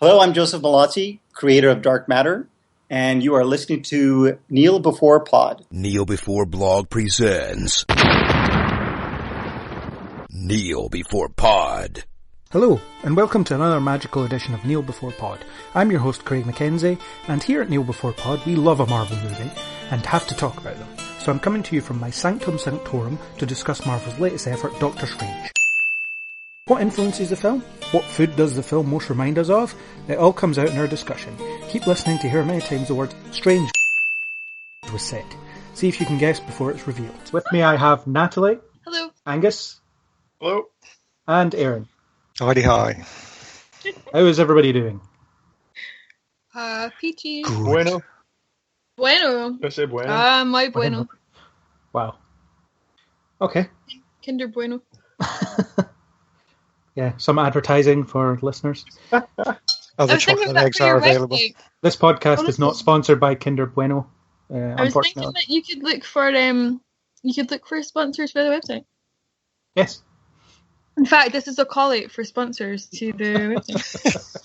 Hello, I'm Joseph Malazzi, creator of Dark Matter, and you are listening to Kneel Before Pod. Kneel Before Blog presents Kneel Before Pod. Hello, and welcome to another magical edition of Kneel Before Pod. I'm your host, Craig McKenzie, and here at Kneel Before Pod, we love a Marvel movie, and have to talk about them. So I'm coming to you from my Sanctum Sanctorum to discuss Marvel's latest effort, Doctor Strange. What influences the film? What food does the film most remind us of? It all comes out in our discussion. Keep listening to hear many times the word strange was said. See if you can guess before it's revealed. With me I have Natalie. Hello. Angus. Hello. And Aaron. Howdy hi. How is everybody doing? Peachy. Bueno. Bueno. I say bueno. Muy bueno. Wow. Okay. Kinder bueno. Yeah, some advertising for listeners. Other chocolate eggs are available. Website. This podcast is not sponsored by Kinder Bueno. I was thinking that you could look for sponsors for the website. Yes. In fact, this is a call out for sponsors to the website.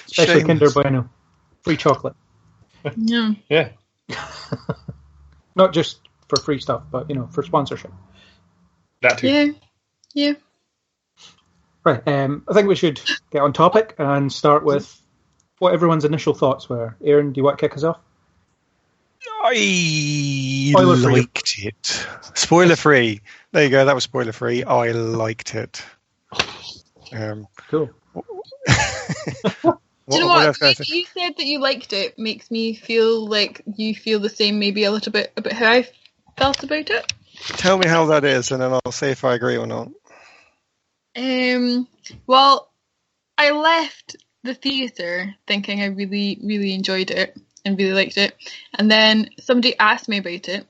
Especially Kinder Bueno. Free chocolate. Yeah. Yeah. Not just for free stuff, but, for sponsorship. That too. Yeah. Right, I think we should get on topic and start with what everyone's initial thoughts were. Aaron, do you want to kick us off? I liked it. Spoiler free. There you go, that was spoiler free. I liked it. Cool. Do you know what? You said that you liked it makes me feel like you feel the same, maybe a little bit about how I felt about it. Tell me how that is, and then I'll say if I agree or not. Well, I left the theatre thinking I really, really enjoyed it and really liked it. And then somebody asked me about it.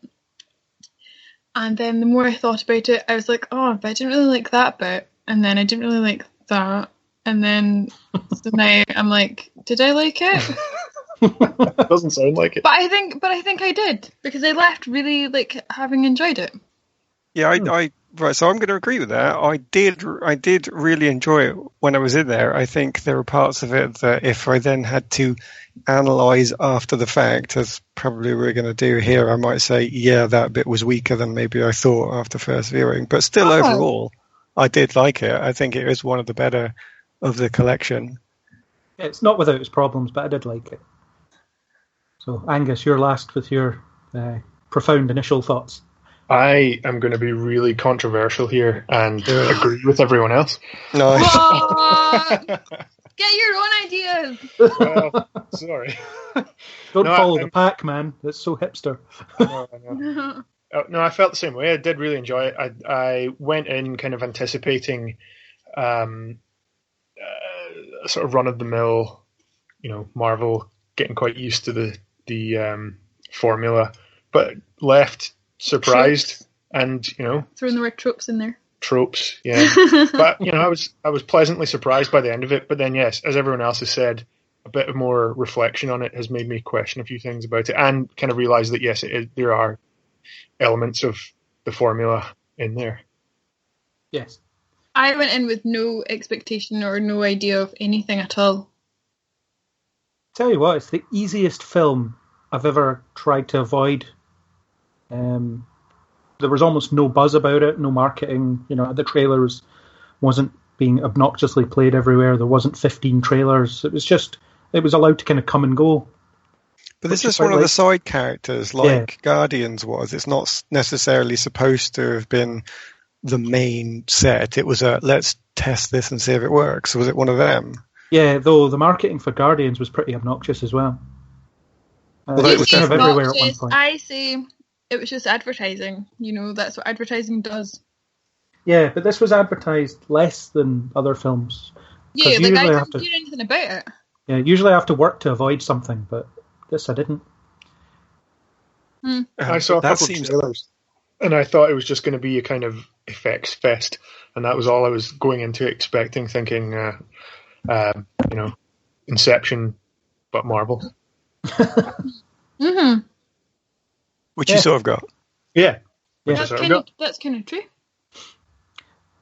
And then the more I thought about it, I was like, oh, but I didn't really like that bit. And then I didn't really like that. And then so now I'm like, did I like it? Doesn't sound like it. But I think I did, because I left really like having enjoyed it. Yeah, right. So I'm going to agree with that. I did really enjoy it when I was in there. I think there were parts of it that if I then had to analyse after the fact, as probably we're going to do here, I might say, yeah, that bit was weaker than maybe I thought after first viewing. But still, overall, I did like it. I think it is one of the better of the collection. It's not without its problems, but I did like it. So, Angus, you're last with your profound initial thoughts. I am going to be really controversial here and agree with everyone else. Nice. Get your own ideas. Well, sorry. Don't follow the pack, man. That's so hipster. I know. No, I felt the same way. I did really enjoy it. I went in kind of anticipating a sort of run-of-the-mill, Marvel getting quite used to the formula, but left surprised tropes. And throwing the word tropes in there. Tropes, yeah. But I was pleasantly surprised by the end of it. But then, yes, as everyone else has said, a bit of more reflection on it has made me question a few things about it, and kind of realize that yes, there are elements of the formula in there. Yes, I went in with no expectation or no idea of anything at all. Tell you what, it's the easiest film I've ever tried to avoid. There was almost no buzz about it, no marketing. The trailers wasn't being obnoxiously played everywhere. There wasn't 15 trailers. It was allowed to kind of come and go. But this is one of the side characters, like Guardians was. It's not necessarily supposed to have been the main set. It was let's test this and see if it works. Was it one of them? Yeah, though the marketing for Guardians was pretty obnoxious as well. It was kind of everywhere at one point. I say it was just advertising. That's what advertising does. Yeah, but this was advertised less than other films. Yeah, I didn't hear anything about it. Yeah, usually I have to work to avoid something, but this I didn't. I saw a couple of trailers, and I thought it was just going to be a kind of effects fest, and that was all I was going into expecting, thinking, Inception, but Marvel. Mm-hmm. Which you sort of got. Yeah. That's kind of true.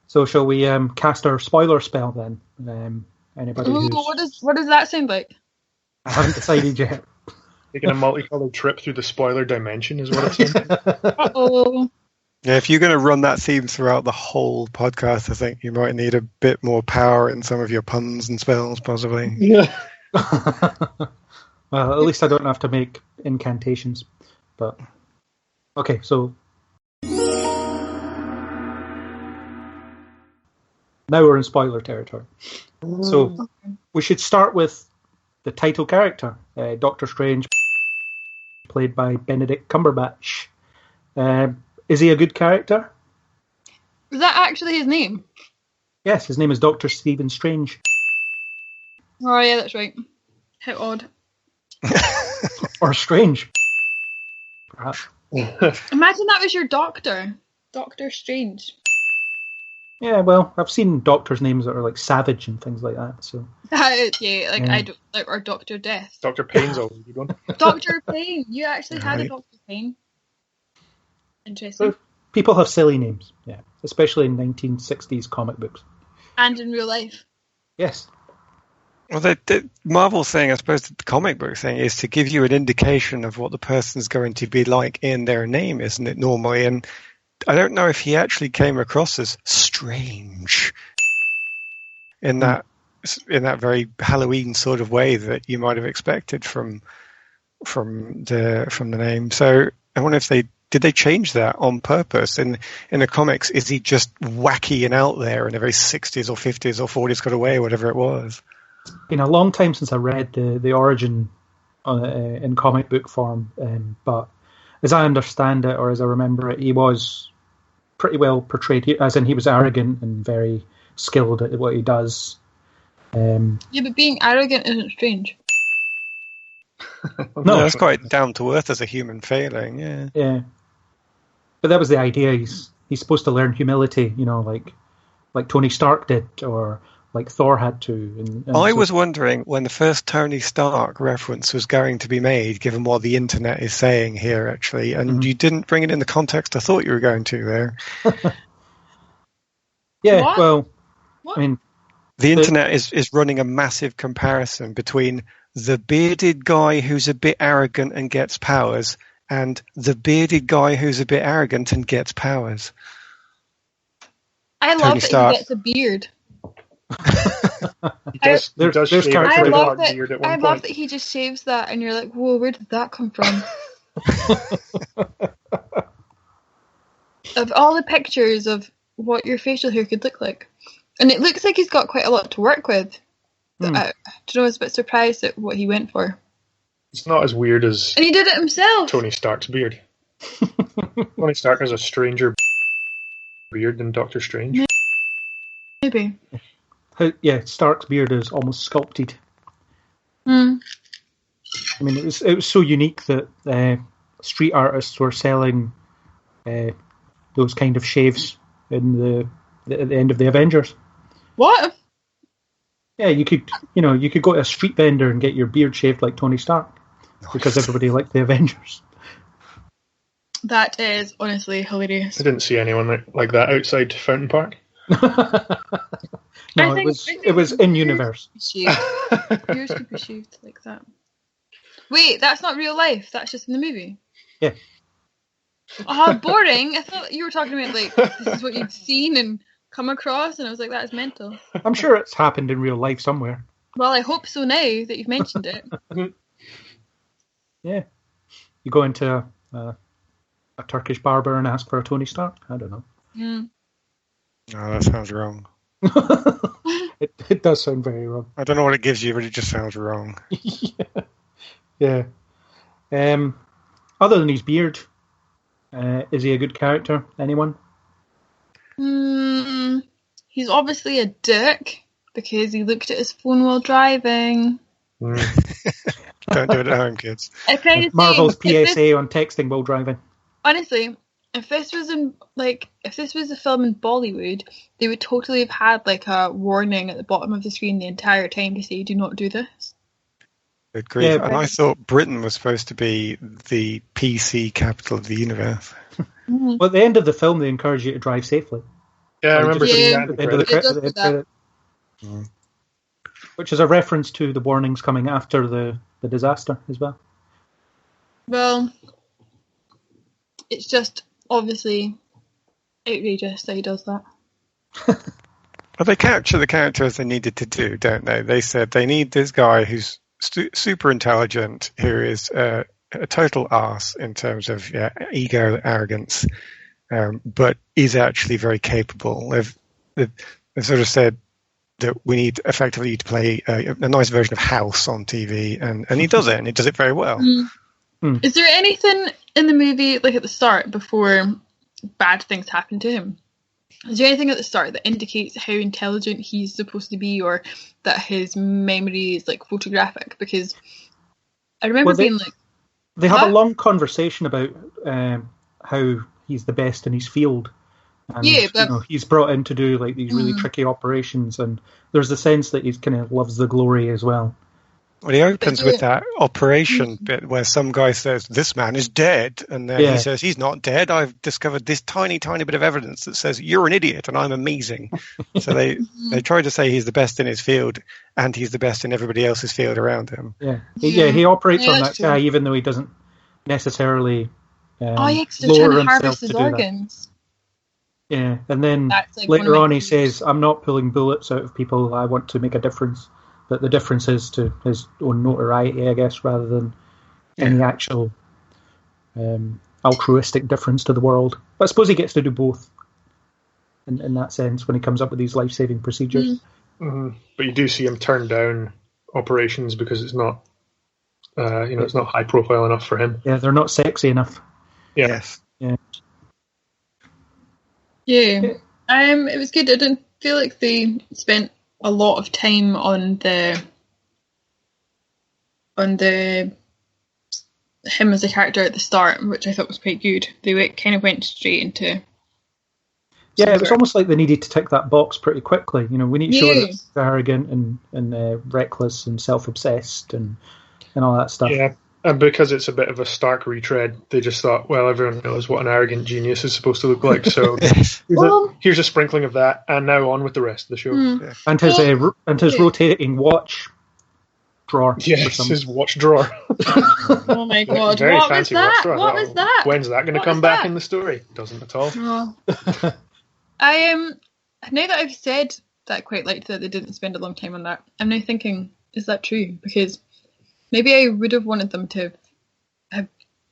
So shall we cast our spoiler spell then? Anybody Ooh, who's... what does that sound like? I haven't decided yet. Taking a multicolored trip through the spoiler dimension is what it's in. Uh-oh. Yeah, if you're going to run that theme throughout the whole podcast, I think you might need a bit more power in some of your puns and spells, possibly. Yeah. Well, at least I don't have to make incantations. But okay, so now we're in spoiler territory. So we should start with the title character, Doctor Strange, played by Benedict Cumberbatch. Is he a good character? Is that actually his name? Yes, his name is Dr. Stephen Strange. Oh yeah, that's right. How odd. Or Strange, perhaps. Imagine that was your doctor. Doctor Strange. Yeah, well, I've seen doctors' names that are like Savage and things like that. So Yeah, like Yeah. I don't like or Doctor Death. Dr. Payne's always a good one. Doctor Payne. You actually had a Right. Doctor Payne. Interesting. So people have silly names, yeah, especially in 1960s comic books. And in real life. Yes. Well, the Marvel thing, I suppose the comic book thing, is to give you an indication of what the person's going to be like in their name, isn't it, normally? And I don't know if he actually came across as strange in that very Halloween sort of way that you might have expected from the name. So I wonder if did they change that on purpose? In the comics, is he just wacky and out there in a very 60s or 50s or 40s got away, whatever it was? Been a long time since I read the origin in comic book form, but as I understand it, or as I remember it, he was pretty well portrayed, as in he was arrogant and very skilled at what he does. Yeah, but being arrogant isn't strange. No, That's quite down to earth as a human failing, yeah. Yeah, but that was the idea. He's supposed to learn humility, like Tony Stark did, or like Thor had to. And I so- was wondering when the first Tony Stark reference was going to be made, given what the internet is saying here, actually, and you didn't bring it in the context I thought you were going to there. Yeah, What? well, What? I mean, The internet is running a massive comparison between the bearded guy who's a bit arrogant and gets powers and the bearded guy who's a bit arrogant and gets powers. I Tony love that Stark. he gets a beard. He does There's shave character I a love hard that. beard at one I point. love that he just shaves that, and you're like, "Whoa, where did that come from?" Of all the pictures of what your facial hair could look like, and it looks like he's got quite a lot to work with. But I don't know. I was a bit surprised at what he went for, It's not as weird as and he did it himself. Tony Stark's beard. Tony Stark has a stranger beard than Doctor Strange. Maybe. yeah, Stark's beard is almost sculpted. Hmm. I mean, it was so unique that street artists were selling those kind of shaves at the end of the Avengers. What? Yeah, you could go to a street vendor and get your beard shaved like Tony Stark because everybody liked the Avengers. That is honestly hilarious. I didn't see anyone like that outside Fountain Park. No, I think it was in universe. Yours could be shaved like that. Wait, that's not real life. That's just in the movie. Yeah. Oh, boring. I thought you were talking about like this is what you've seen and come across, and I was like, that is mental. I'm sure it's happened in real life somewhere. Well, I hope so now that you've mentioned it. Yeah. You go into a Turkish barber and ask for a Tony Stark? I don't know. Mm. Oh, that sounds wrong. It does sound very wrong. I don't know what it gives you, but it just sounds wrong. Yeah. Other than his beard, is he a good character? Anyone? He's obviously a dick because he looked at his phone while driving. Don't do it at home, kids. I kind of Marvel's think PSA on texting while driving. honestly, if this was a film in Bollywood, they would totally have had like a warning at the bottom of the screen the entire time to say, "Do not do this." Good grief. Yeah, and I thought Britain was supposed to be the PC capital of the universe. Well, at the end of the film, they encourage you to drive safely. Yeah, I remember Just seeing Yeah. that. at the end of the It does do that. credits. Which is a reference to the warnings coming after the disaster as well. Well, it's just obviously outrageous that he does that. But they capture the character as they needed to do, don't they? They said they need this guy who's super intelligent, who is a total arse in terms of ego, arrogance, but is actually very capable. They've sort of said that we need effectively to play a nice version of House on TV, and he does it, and he does it very well. Is there anything in the movie, like at the start, before bad things happen to him? Is there anything at the start that indicates how intelligent he's supposed to be, or that his memory is like photographic? Because I remember being like, they have a long conversation about how he's the best in his field. And, but he's brought in to do like these really tricky operations, and there's the sense that he kind of loves the glory as well. Well, he opens with that operation bit where some guy says, "This man is dead," and then he says, "He's not dead. I've discovered this tiny, tiny bit of evidence that says you're an idiot and I'm amazing." So they try to say he's the best in his field, and he's the best in everybody else's field around him. He operates on that guy, even though he doesn't necessarily. He actually trying to harvest his organs. Yeah, and then later on he says, "I'm not pulling bullets out of people. I want to make a difference." But the difference is to his own notoriety, I guess, rather than any actual altruistic difference to the world. But I suppose he gets to do both in that sense when he comes up with these life-saving procedures. Mm-hmm. But you do see him turn down operations because it's not, it's not high profile enough for him. Yeah, they're not sexy enough. Yeah. Yes. Yeah. It was good. I didn't feel like they spent a lot of time on the him as a character at the start, which I thought was quite good. They kind of went straight into. Yeah, it was almost like they needed to tick that box pretty quickly. We need to show that he's arrogant and reckless and self-obsessed and all that stuff. Yeah, and because it's a bit of a stark retread, they just thought, well, everyone knows what an arrogant genius is supposed to look like, so here's a sprinkling of that, and now on with the rest of the show. Yeah. And his rotating watch drawer. Yes, his watch drawer. Oh my god, Very what fancy was that? watch drawer. What was that? When's that going to come back in the story? Doesn't at all. Oh. Now that I've said that I quite liked that they didn't spend a long time on that, I'm now thinking, is that true? Because maybe I would have wanted them to have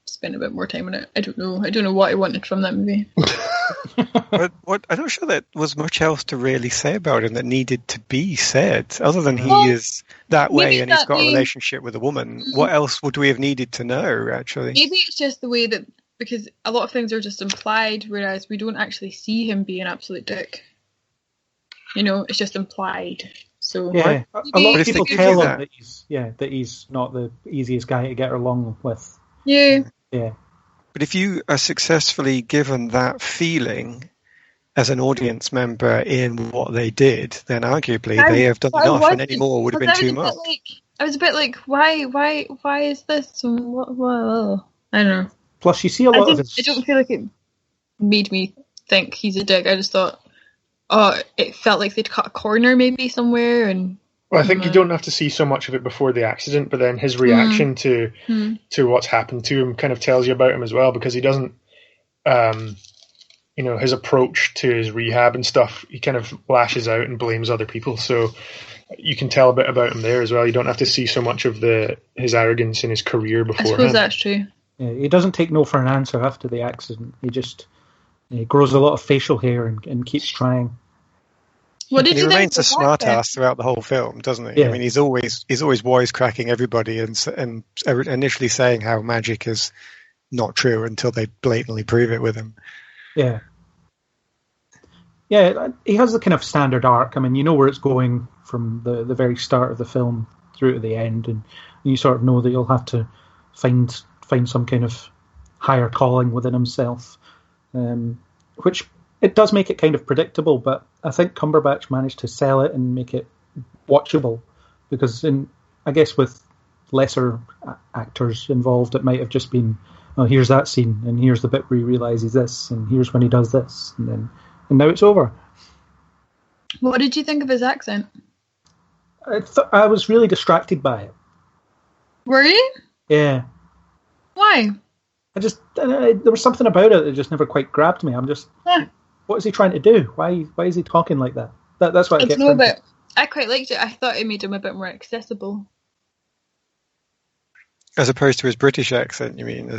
spent a bit more time on it. I don't know what I wanted from that movie. But I'm not sure that was much else to really say about him that needed to be said, other than he is that way and he's got a relationship with a woman. What else would we have needed to know, actually? Maybe it's just the way that, because a lot of things are just implied, whereas we don't actually see him be an absolute dick. It's just implied. So yeah, a lot of people tell him that he's not the easiest guy to get along with. Yeah. But if you are successfully given that feeling as an audience member in what they did, then arguably they have done enough, and any more would have been too much. I was a bit like, why is this? What? I don't know. Plus, you see a lot of I don't feel like it made me think he's a dick. I just thought, it felt like they'd cut a corner maybe somewhere, and. Well, I think you don't have to see so much of it before the accident, but then his reaction to what's happened to him kind of tells you about him as well, because he doesn't, his approach to his rehab and stuff, he kind of lashes out and blames other people. So you can tell a bit about him there as well. You don't have to see so much of his arrogance in his career beforehand. I suppose that's true. Yeah, he doesn't take no for an answer after the accident. He grows a lot of facial hair and keeps trying. He remains a smartass throughout the whole film, doesn't he? Yeah. I mean, he's always wisecracking everybody and initially saying how magic is not true until they blatantly prove it with him. Yeah. Yeah, he has the kind of standard arc. I mean, you know where it's going from the very start of the film through to the end, and you sort of know that you'll have to find some kind of higher calling within himself, which it does make it kind of predictable, but I think Cumberbatch managed to sell it and make it watchable, because I guess with lesser actors involved, it might have just been, oh, here's that scene, and here's the bit where he realises this, and here's when he does this, and now it's over. What did you think of his accent? I was really distracted by it. Were you? Yeah. Why? There was something about it that just never quite grabbed me. What is he trying to do? Why is he talking like that? That's what I kept thinking. But I quite liked it. I thought it made him a bit more accessible. As opposed to his British accent, you mean?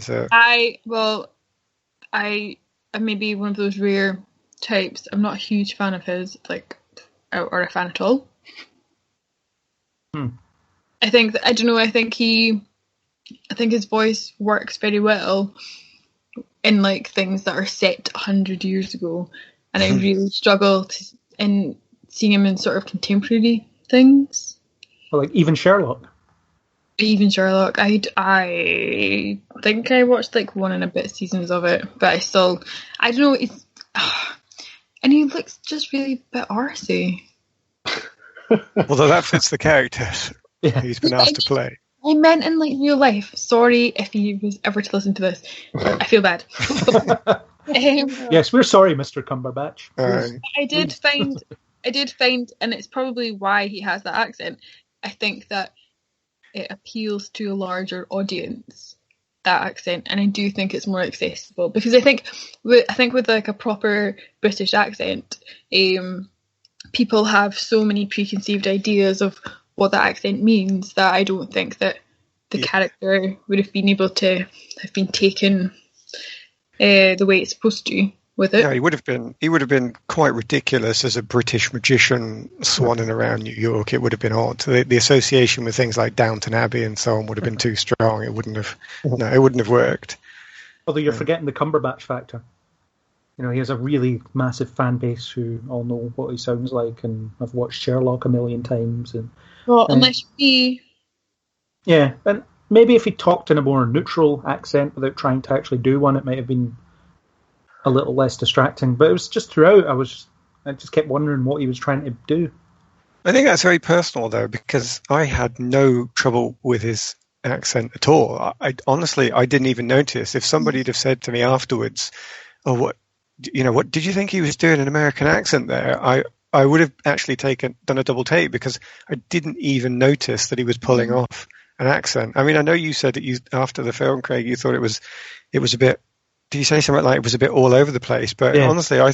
I'm maybe one of those rare types. I'm not a huge fan of his, or a fan at all. I think his voice works very well in things that are set 100 years ago, and I really struggle in seeing him in sort of contemporary things. Well, even Sherlock. Even Sherlock, I think I watched 1 and a bit seasons of it, but I don't know. And he looks just really a bit arsey. Although that fits the character he's been asked to play. I meant in real life. Sorry if he was ever to listen to this. I feel bad. Yes, we're sorry, Mr. Cumberbatch. I did find, and it's probably why he has that accent. I think that it appeals to a larger audience, that accent, and I do think it's more accessible, because I think with a proper British accent, people have so many preconceived ideas of what that accent means that I don't think that the character would have been able to have been taken the way it's supposed to with it. Yeah, he would have been quite ridiculous as a British magician swanning around New York. It would have been odd. The association with things like Downton Abbey and so on would have been too strong. It wouldn't have worked. Although you're forgetting the Cumberbatch factor. He has a really massive fan base who all know what he sounds like and have watched Sherlock a million times. Unless he... Yeah, and maybe if he talked in a more neutral accent without trying to actually do one, it might have been a little less distracting. But it was just throughout, I just kept wondering what he was trying to do. I think that's very personal, though, because I had no trouble with his accent at all. I honestly didn't even notice. If somebody had have said to me afterwards, "Oh, what did you think he was doing an American accent there?" I would have actually done a double take, because I didn't even notice that he was pulling off an accent. I mean, I know you said that after the film, Craig, you thought it was a bit. Did you say something like it was a bit all over the place? But honestly, I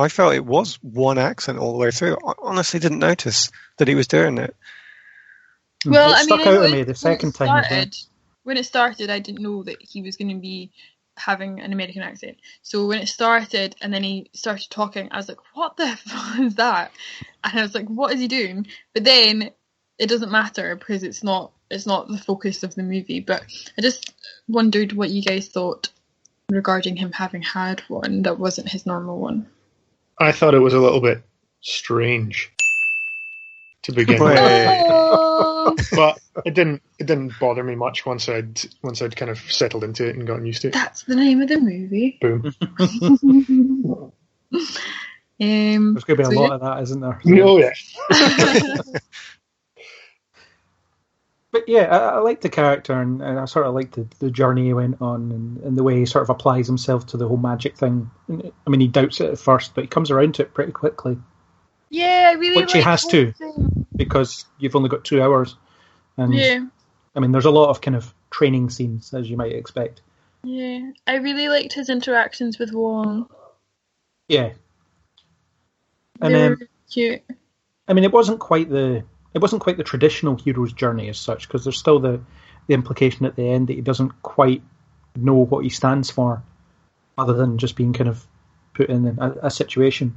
felt it was one accent all the way through. I honestly didn't notice that he was doing it. Well, it stuck out of me the second time. When it started, I didn't know that he was going to be having an American accent. So when it started and then he started talking, I was like, what the fuck is that? And I was like, what is he doing? But then it doesn't matter, because it's not the focus of the movie. But I just wondered what you guys thought regarding him having had one that wasn't his normal one. I thought it was a little bit strange to begin with. But it didn't bother me much once I'd kind of settled into it and gotten used to it. That's the name of the movie. Boom. There's going to be a lot of that, isn't there? Oh, yeah. But yeah, I liked the character, and I sort of liked the journey he went on, and the way he sort of applies himself to the whole magic thing. I mean, he doubts it at first, but he comes around to it pretty quickly. Yeah, I really Which he has to, because you've only got 2 hours. And yeah. I mean, there's a lot of kind of training scenes, as you might expect. Yeah, I really liked his interactions with Wong. Yeah. And they were cute. I mean, it wasn't quite the traditional hero's journey as such, because there's still the implication at the end that he doesn't quite know what he stands for, other than just being kind of put in a situation.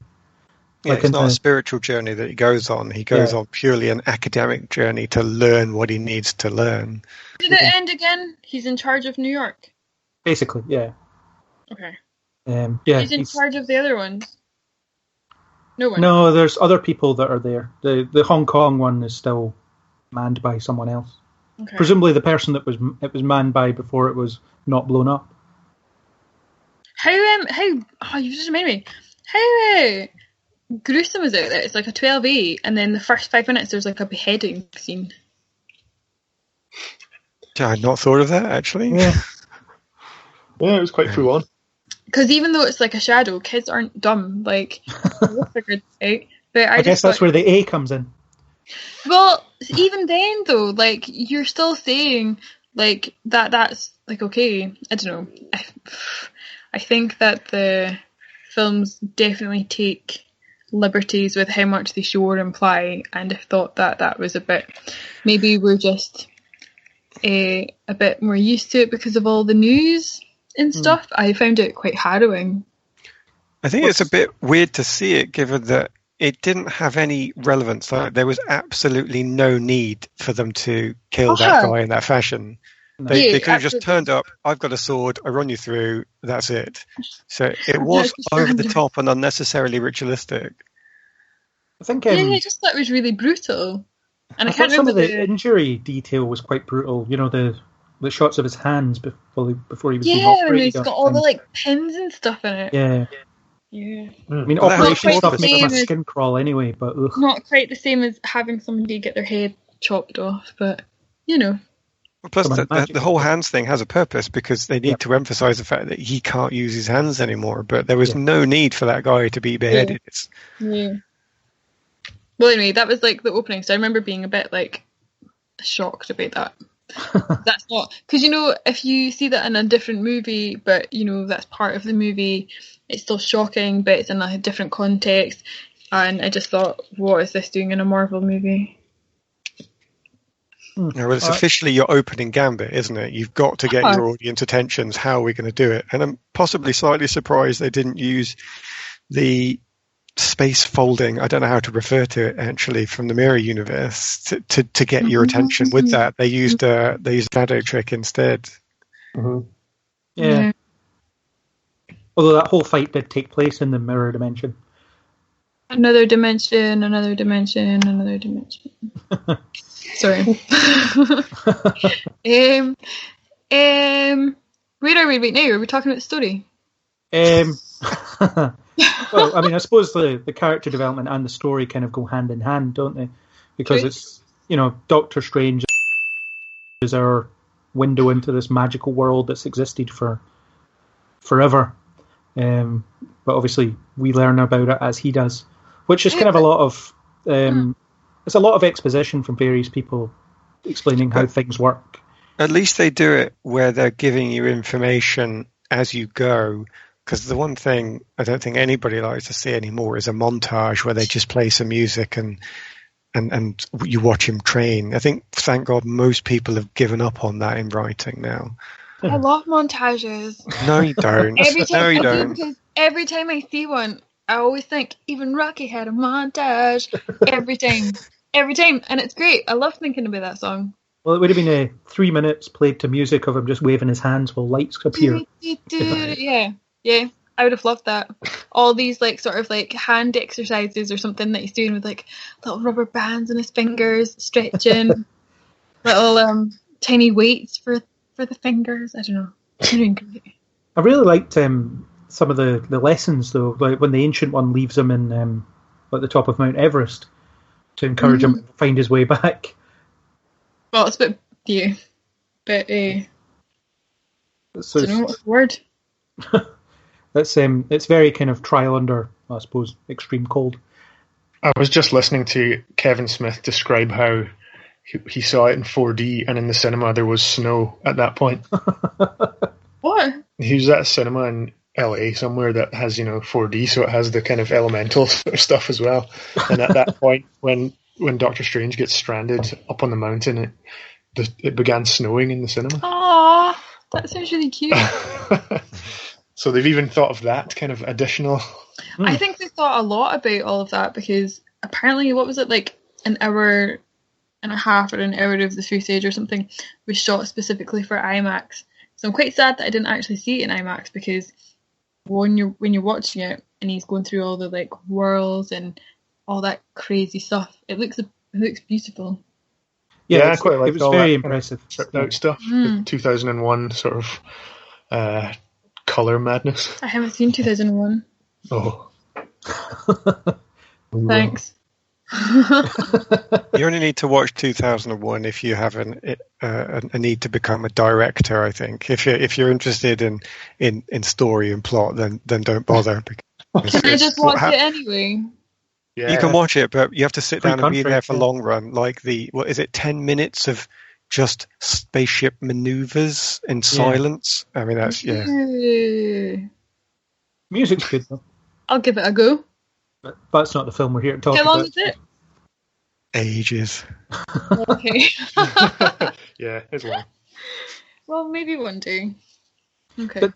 Yeah, it's not a spiritual journey that he goes on. He goes on purely an academic journey to learn what he needs to learn. Did it end again? He's in charge of New York? Basically, yeah. Okay. He's in charge of the other ones? No one? No, there's other people that are there. The Hong Kong one is still manned by someone else. Okay. Presumably the person that it was manned by before it was not blown up. How you just reminded me. How gruesome is it that it's like a 12A and then the first 5 minutes there's like a beheading scene? I had not thought of that, actually. Yeah, it was quite full on. Because even though it's like a shadow, kids aren't dumb. Like, we'll figure it out. But I guess that's where the A comes in. Well, even then though, like, you're still saying like that's like okay. I don't know. I think that the films definitely take liberties with how much they show or imply, and I thought that was a bit. Maybe we're just a bit more used to it because of all the news and stuff. I found it quite harrowing. I think it's a bit weird to see it, given that it didn't have any relevance. Like, there was absolutely no need for them to kill that guy in that fashion. They could have just turned up, I've got a sword, I run you through, that's it. So it was over the top and unnecessarily ritualistic. I think I just thought it was really brutal. And I can't some remember of the injury detail was quite brutal. You know, the shots of his hands before he was being operated. When he's got all the like pins and stuff in it. Yeah. I mean, operation stuff makes my skin crawl anyway, but ugh. Not quite the same as having somebody get their head chopped off, but you know. Plus, the whole hands thing has a purpose because they need to emphasise the fact that he can't use his hands anymore. But there was no need for that guy to be beheaded. Yeah. Well, anyway, that was like the opening, so I remember being a bit like shocked about that. That's not because if you see that in a different movie, but that's part of the movie, it's still shocking, but it's in a different context. And I just thought, what is this doing in a Marvel movie? Well, it's officially your opening gambit, isn't it? You've got to get your audience attentions. How are we going to do it? And I'm possibly slightly surprised they didn't use the space folding. I don't know how to refer to it actually from the Mirror Universe to get your attention with that. They used shadow trick instead. Mm-hmm. Yeah. Although that whole fight did take place in the mirror dimension. Another dimension. Sorry. Where are we right now? Are we talking about the story? Well, I mean, I suppose the character development and the story kind of go hand in hand, don't they? Because it's, Doctor Strange is our window into this magical world that's existed for forever. But obviously we learn about it as he does, which is kind of a lot of it's a lot of exposition from various people explaining how things work. At least they do it where they're giving you information as you go, because the one thing I don't think anybody likes to see anymore is a montage where they just play some music and you watch him train. I think, thank God, most people have given up on that in writing now. I love montages. No, you don't. Because every time I see one, I always think, even Rocky had a montage. Every time. And it's great. I love thinking about that song. Well, it would have been 3 minutes played to music of him just waving his hands while lights appear. Yeah. I would have loved that. All these sort of hand exercises or something that he's doing with little rubber bands on his fingers, stretching, little tiny weights for the fingers. I don't know. I really liked some of the lessons though, like when the Ancient One leaves him in at the top of Mount Everest to encourage him to find his way back. Well, it's a bit so I don't know what's the word. It's very kind of trial under, I suppose, extreme cold. I was just listening to Kevin Smith describe how he saw it in 4D, and in the cinema there was snow at that point. What? He was at a cinema in LA somewhere that has 4D, so it has the kind of elemental sort of stuff as well. And at that point, when Doctor Strange gets stranded up on the mountain, it began snowing in the cinema. Aww, that sounds really cute. So they've even thought of that kind of additional. I think they thought a lot about all of that because apparently, what was it, an hour and a half or an hour of the footage or something was shot specifically for IMAX. So I'm quite sad that I didn't actually see it in IMAX because when you're watching it and he's going through all the whirls and all that crazy stuff, it looks beautiful. Yeah, I quite like it. It was very impressive. Tripped out stuff. The 2001 sort of color madness. I haven't seen 2001. Oh. Thanks. You only need to watch 2001 if you have a need to become a director. I think if you're interested in story and plot, then don't bother. Can I just watch it anyway? Yeah. You can watch it, but you have to sit Free down and be country, there for yeah. long run. Like 10 minutes of just spaceship maneuvers in silence? I mean, that's, yeah. Ooh. Music's good though, I'll give it a go. but that's not the film we're here to talk How about. long is it? Ages. Okay. Yeah, it's long. Well, maybe one day. Okay. But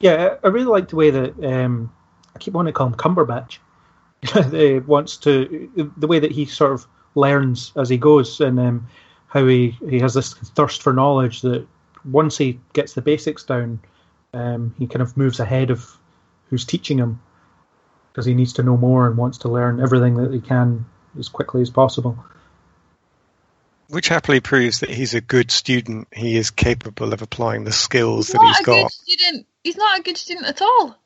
yeah, I really like the way that I keep wanting to call him Cumberbatch. The way that he sort of learns as he goes, and how he has this thirst for knowledge that once he gets the basics down, he kind of moves ahead of who's teaching him because he needs to know more and wants to learn everything that he can as quickly as possible. Which happily proves that he's a good student. He is capable of applying the skills that he's got. He's not a good student at all.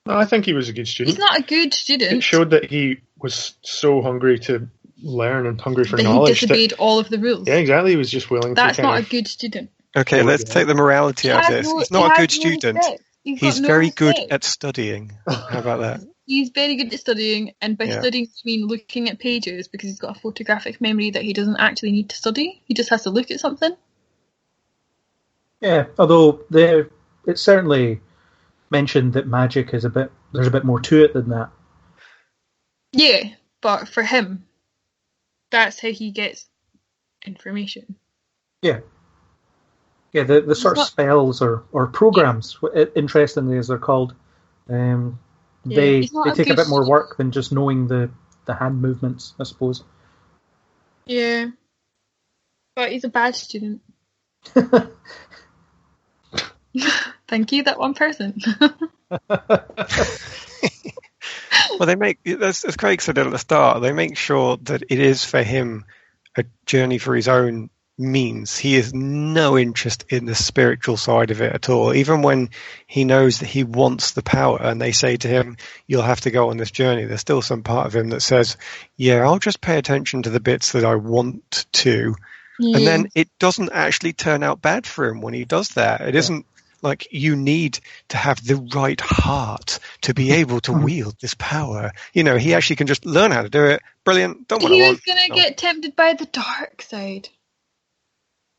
No, I think he was a good student. He's not a good student. It showed that he was so hungry to learn and hungry for that knowledge. He disobeyed all of the rules. Yeah, exactly. He was just willing That's to not a good student. Okay, let's take the morality out of this. He's not a good student. He's very good at studying. How about that? He's very good at studying, and by studying, I mean looking at pages, because he's got a photographic memory that he doesn't actually need to study. He just has to look at something. Yeah, although it's certainly mentioned that magic is there's a bit more to it than that. Yeah, but for him, that's how he gets information. Yeah. Yeah, the sort of spells or programs, interestingly as they're called, they take a bit more work than just knowing the hand movements, I suppose. Yeah. But he's a bad student. Thank you, that one person. Well, they make, as Craig said at the start, they make sure that it is for him a journey for his own means. He has no interest in the spiritual side of it at all. Even when he knows that he wants the power and they say to him, you'll have to go on this journey, there's still some part of him that says, yeah, I'll just pay attention to the bits that I want to. Yeah. And then it doesn't actually turn out bad for him when he does that. It isn't like you need to have the right heart to be able to wield this power. You know, he actually can just learn how to do it. Brilliant. Don't want He was going to get tempted by the dark side.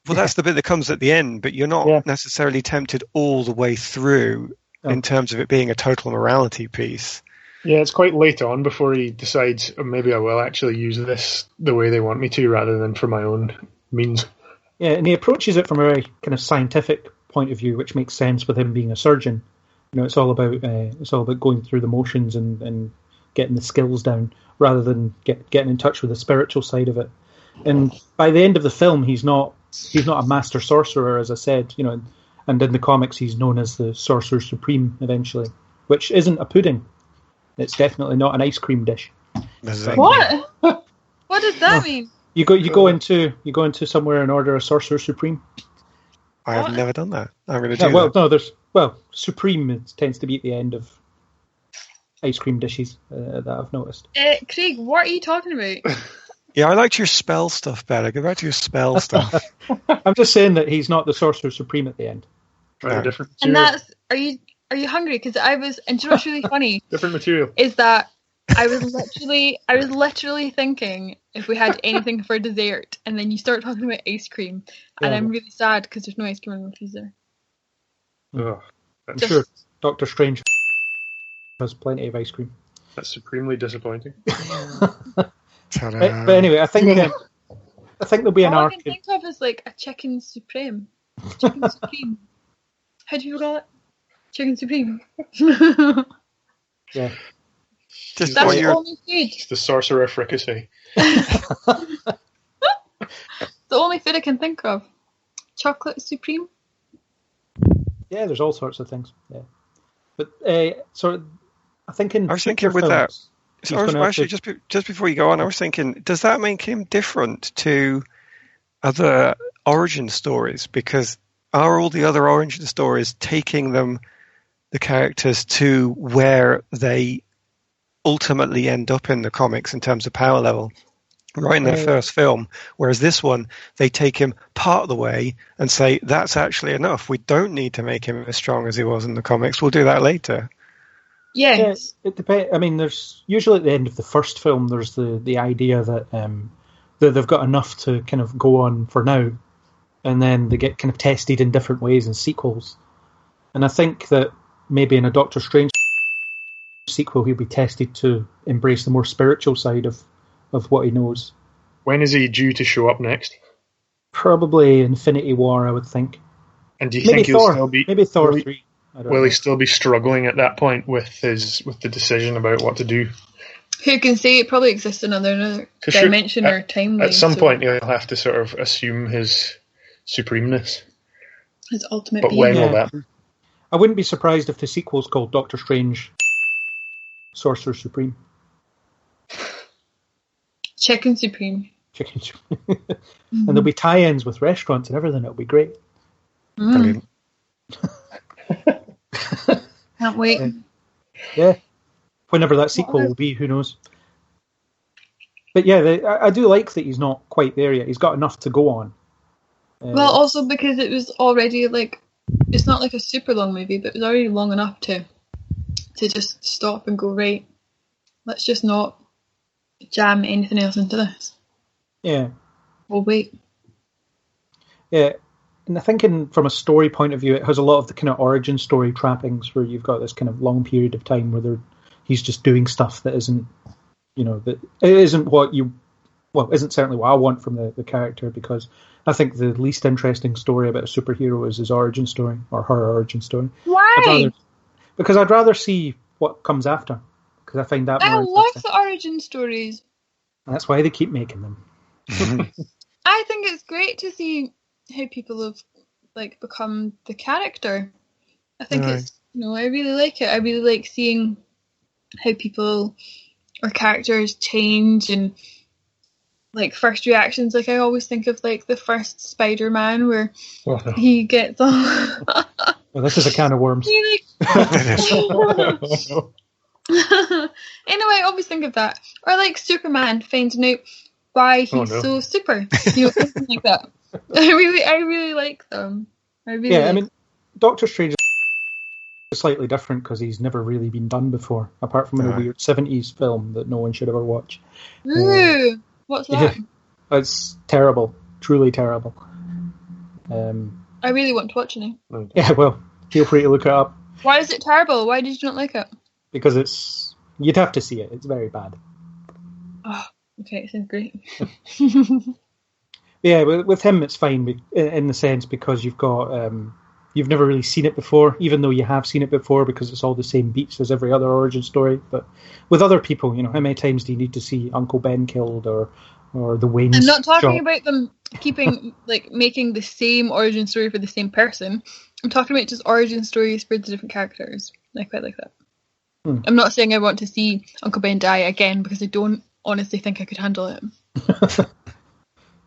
Well, that's the bit that comes at the end, but you're not necessarily tempted all the way through in terms of it being a total morality piece. Yeah, it's quite late on before he decides, oh, maybe I will actually use this the way they want me to rather than for my own means. Yeah, and he approaches it from a very kind of scientific point of view, which makes sense with him being a surgeon. You know, it's all about going through the motions and getting the skills down rather than getting in touch with the spiritual side of it. And by the end of the film, he's not a master sorcerer, as I said, you know, and in the comics he's known as the Sorcerer Supreme eventually, which isn't a pudding. It's definitely not an ice cream dish. What? What does that mean? You go into somewhere and order a Sorcerer Supreme. I have never done that. I'm going to do that. Supreme tends to be at the end of ice cream dishes that I've noticed. Craig, what are you talking about? Yeah, I liked your spell stuff better. Go back to your spell stuff. I'm just saying that he's not the Sorcerer Supreme at the end. Try a different material. material. And are you hungry? Because and do you know what's really funny? Different material. Is that I was literally thinking if we had anything for dessert, and then you start talking about ice cream, and I'm really sad because there's no ice cream in my freezer. Oh, I'm sure Doctor Strange has plenty of ice cream. That's supremely disappointing. But anyway, I think there'll be an arc. All I can think of is like a chicken supreme. Chicken supreme. How do you call it? Chicken supreme. Yeah. That's the only food. It's the sorcerer fricassee. The only food I can think of. Chocolate supreme. Yeah, there's all sorts of things. Yeah, but I was thinking with that. So just before you go on, I was thinking, does that make him different to other origin stories? Because are all the other origin stories taking the characters to where they ultimately end up in the comics in terms of power level, right in their first film? Whereas this one, they take him part of the way and say, that's actually enough. We don't need to make him as strong as he was in the comics. We'll do that later. Yes. Yeah, it depends. I mean, there's usually at the end of the first film, there's the idea that that they've got enough to kind of go on for now, and then they get kind of tested in different ways in sequels. And I think that maybe in a Doctor Strange sequel, he'll be tested to embrace the more spiritual side of what he knows. When is he due to show up next? Probably Infinity War, I would think. And do you Maybe think he'll Thor. still be? Maybe Thor 3. I don't Will know. he still be struggling at that point with the decision about what to do? Who can say? It probably exists in another 'Cause dimension or timeline. At some so point, he'll have to sort of assume his supremeness. his ultimate But being. when will Yeah. that happen? I wouldn't be surprised if the sequel's called Doctor Strange Sorcerer Supreme. Chicken Supreme. Chicken Supreme. And there'll be tie-ins with restaurants and everything. It'll be great. Brilliant. Can't wait. Yeah. Whenever that sequel will be, who knows? But yeah, I do like that he's not quite there yet. He's got enough to go on. Well, also because it was already like, it's not like a super long movie, but it was already long enough to just stop and go, right, let's just not jam anything else into this. Yeah. We'll wait. Yeah. And I think from a story point of view, it has a lot of the kind of origin story trappings where you've got this kind of long period of time where he's just doing stuff that isn't, that it isn't isn't certainly what I want from the character, because I think the least interesting story about a superhero is his origin story, or her origin story. Why? Because I'd rather see what comes after, because I find that I more love interesting. the origin stories. That's why they keep making them. I think it's great to see how people have like become the character. I think Right. it's I really like it. I really like seeing how people or characters change and like first reactions. Like I always think of like the first Spider-Man where Oh, no. he gets all Well, this is a can of worms. he No. anyway, I always think of that. Or like Superman finding out why he's Oh, no. so super. Something like that. I really like them. I mean, Doctor Strange is slightly different because he's never really been done before, apart from in a weird 70s film that no one should ever watch. Ooh, what's that? Yeah, it's terrible, truly terrible. I really want to watch it now. Yeah, well, feel free to look it up, Why is it terrible? Why did you not like it? because you'd have to see it. It's very bad. Oh, okay, it sounds great. Yeah, with him it's fine in the sense because you've got you've never really seen it before, even though you have seen it before because it's all the same beats as every other origin story. But with other people, how many times do you need to see Uncle Ben killed or the Wayne's I'm not talking shot? about them keeping making the same origin story for the same person. I'm talking about just origin stories for the different characters. I quite like that. I'm not saying I want to see Uncle Ben die again because I don't honestly think I could handle it.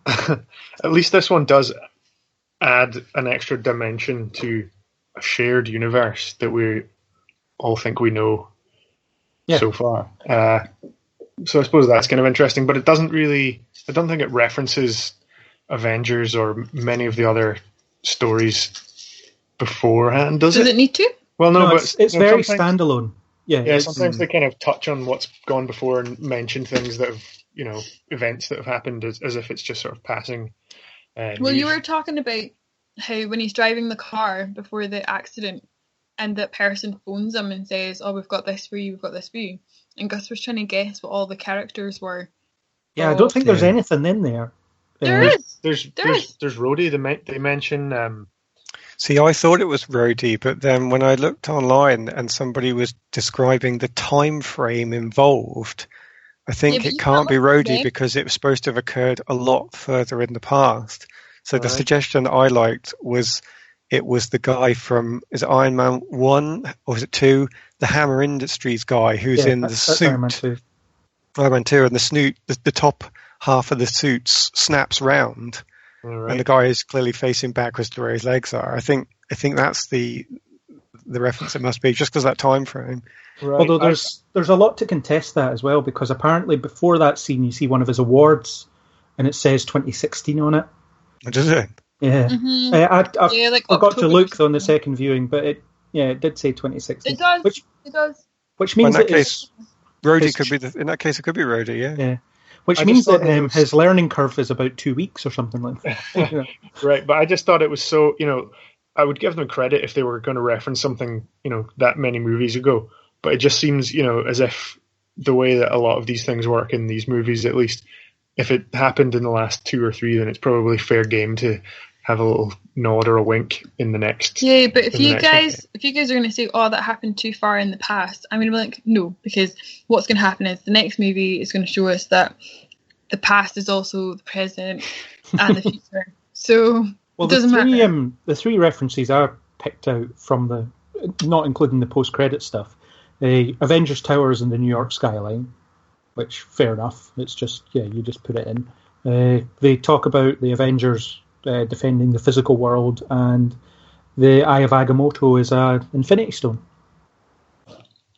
At least this one does add an extra dimension to a shared universe that we all think we know so far. So I suppose that's kind of interesting, but it doesn't really... I don't think it references Avengers or many of the other stories beforehand, does it? Does it need to? Well, no, but it's very sometimes- standalone. Yeah, sometimes they kind of touch on what's gone before and mention things that have, events that have happened as if it's just sort of passing. Well, you were talking about how when he's driving the car before the accident and that person phones him and says, oh, we've got this for you, we've got this for you. And Gus was trying to guess what all the characters were. Yeah, I don't think there's anything in there. There is. There's Rhodey. They mention... See, I thought it was Rhodey, but then when I looked online and somebody was describing the time frame involved, I think but it you can't be can't look at Rhodey it. because it was supposed to have occurred a lot further in the past. So the suggestion I liked was it was the guy from, is it Iron Man 1 or is it 2? The Hammer Industries guy who's in the that's suit. Iron Man 2. Iron Man 2, and the top half of the suit snaps round. And the guy is clearly facing backwards to where his legs are. I think that's the reference it must be, just because that time frame. Right. Although there's a lot to contest that as well, because apparently before that scene you see one of his awards and it says 2016 on it. Does it? Yeah. Mm-hmm. I Like forgot to October look on the second viewing, but it did say 2016. It does. Which It does. Which Well, means in that that case, Rhodey his- could be in that case it could be Rhodey, yeah. yeah. Which I means just thought that that it was- his learning curve is about 2 weeks or something like that. You know? Right, but I just thought it was so, I would give them credit if they were going to reference something, that many movies ago. But it just seems, as if the way that a lot of these things work in these movies, at least, if it happened in the last 2 or 3, then it's probably fair game to have a little nod or a wink in the next. Yeah, but if in the you next one. guys are going to say, "Oh, that happened too far in the past," I'm going to be like, "No," because what's going to happen is the next movie is going to show us that the past is also the present and the future. So Well, it doesn't matter. the 3 references I picked out from not including the post-credit stuff, Avengers Towers and the New York skyline, which, fair enough, it's just, you just put it in. They talk about the Avengers defending the physical world, and the Eye of Agamotto is an Infinity Stone.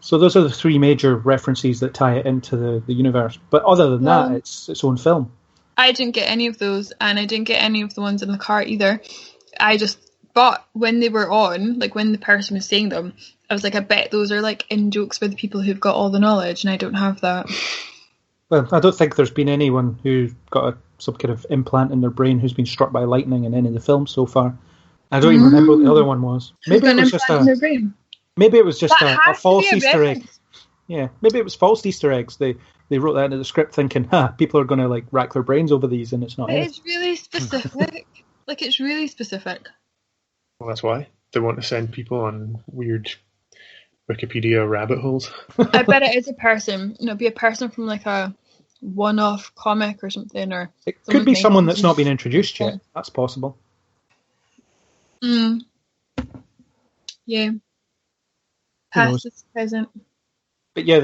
So those are the 3 major references that tie it into the universe. But other than that, it's its own film. I didn't get any of those, and I didn't get any of the ones in the car either. But when they were on, like when the person was saying them, I was like, I bet those are like in jokes by the people who've got all the knowledge, and I don't have that. Well, I don't think there's been anyone who got some kind of implant in their brain who's been struck by lightning in any of the films so far. I don't even remember what the other one was. Maybe it was just a false Easter egg. Yeah, maybe it was false Easter eggs. They wrote that into the script thinking, people are going to like rack their brains over these, and it's not. It's really specific. It's really specific. Well, that's why they want to send people on weird Wikipedia rabbit holes. I bet it is a person. It'd be a person from like a one-off comic or something, or it could be someone that's not been introduced yet. That's possible. Yeah. Past is present. But yeah,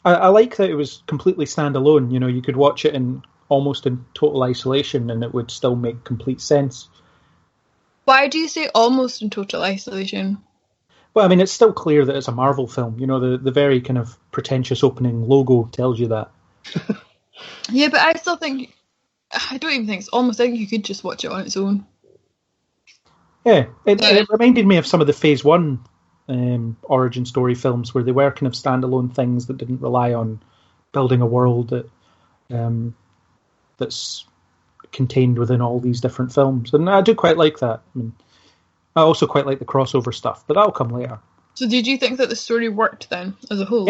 I like that it was completely standalone. You could watch it almost in total isolation, and it would still make complete sense. Why do you say almost in total isolation? Well, I mean, it's still clear that it's a Marvel film. The very kind of pretentious opening logo tells you that. Yeah, but I don't even think it's almost. I think you could just watch it on its own. Yeah, it reminded me of some of the Phase 1 origin story films where they were kind of standalone things that didn't rely on building a world that's contained within all these different films. And I do quite like that. I mean, I also quite like the crossover stuff, but that'll come later. So did you think that the story worked then, as a whole?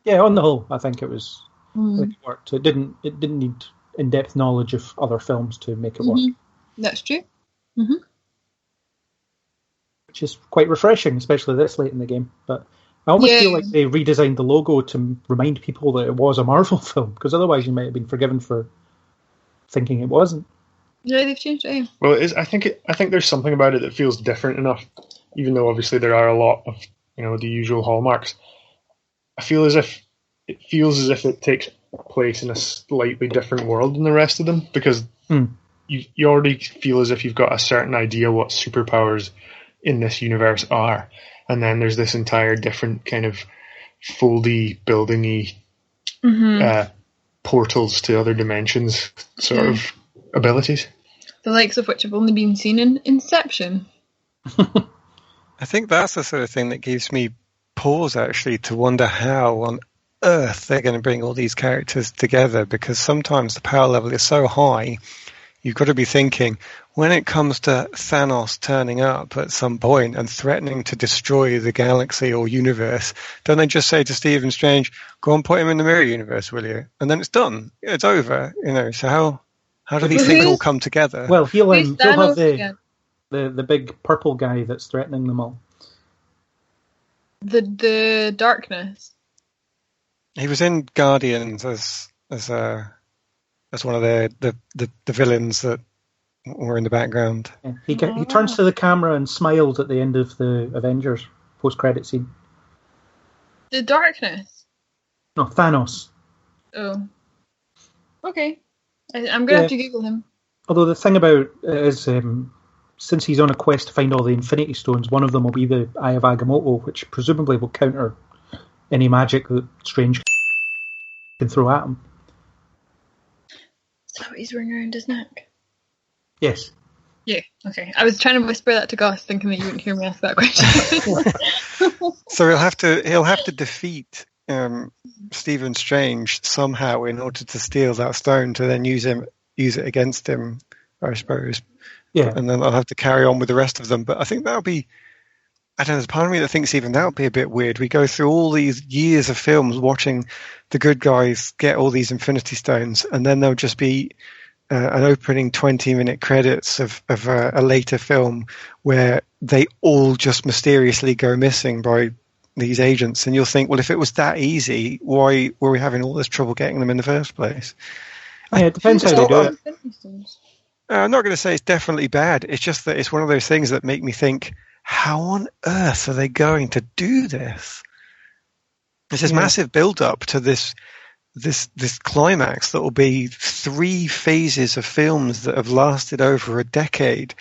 Yeah, on the whole, I think it was. It worked. It didn't need in-depth knowledge of other films to make it work. That's true. Which is quite refreshing, especially this late in the game. But I almost feel like they redesigned the logo to remind people that it was a Marvel film, because otherwise you might have been forgiven for thinking it wasn't. Yeah, they've changed it. Well, it is. I think there's something about it that feels different enough, even though obviously there are a lot of the usual hallmarks. I feel as if it takes place in a slightly different world than the rest of them, because you already feel as if you've got a certain idea what superpowers in this universe are, and then there's this entire different kind of foldy, buildingy portals to other dimensions sort of abilities. The likes of which have only been seen in Inception. I think that's the sort of thing that gives me pause, actually, to wonder how on earth they're going to bring all these characters together, because sometimes the power level is so high, you've got to be thinking, when it comes to Thanos turning up at some point and threatening to destroy the galaxy or universe, don't they just say to Stephen Strange, go and put him in the mirror universe, will you? And then it's done. It's over. So how do these things all come together? Well, he'll have the big purple guy that's threatening them all. The darkness. He was in Guardians as one of the villains that were in the background. Yeah. He turns to the camera and smiles at the end of the Avengers post-credit scene. The darkness? No, Thanos. Oh. Okay. I'm going to have to Google him. Although the thing about it is, since he's on a quest to find all the Infinity Stones, one of them will be the Eye of Agamotto, which presumably will counter any magic that Strange can throw at him. Is that what he's wearing around his neck? Yes. Yeah, okay. I was trying to whisper that to Gus, thinking that you wouldn't hear me ask that question. So he'll have to defeat Stephen Strange somehow in order to steal that stone to then use it against him, I suppose. Yeah. And then I'll have to carry on with the rest of them. But I think that'll be, I don't know, there's part of me that thinks even that would be a bit weird. We go through all these years of films watching the good guys get all these Infinity Stones, and then there'll just be an opening 20-minute credits of a later film where they all just mysteriously go missing by these agents. And you'll think, well, if it was that easy, why were we having all this trouble getting them in the first place? Yeah, it depends how they do it. I'm not going to say it's definitely bad. It's just that it's one of those things that make me think, how on earth are they going to do this? There's this massive build-up to this climax that will be 3 phases of films that have lasted over a decade.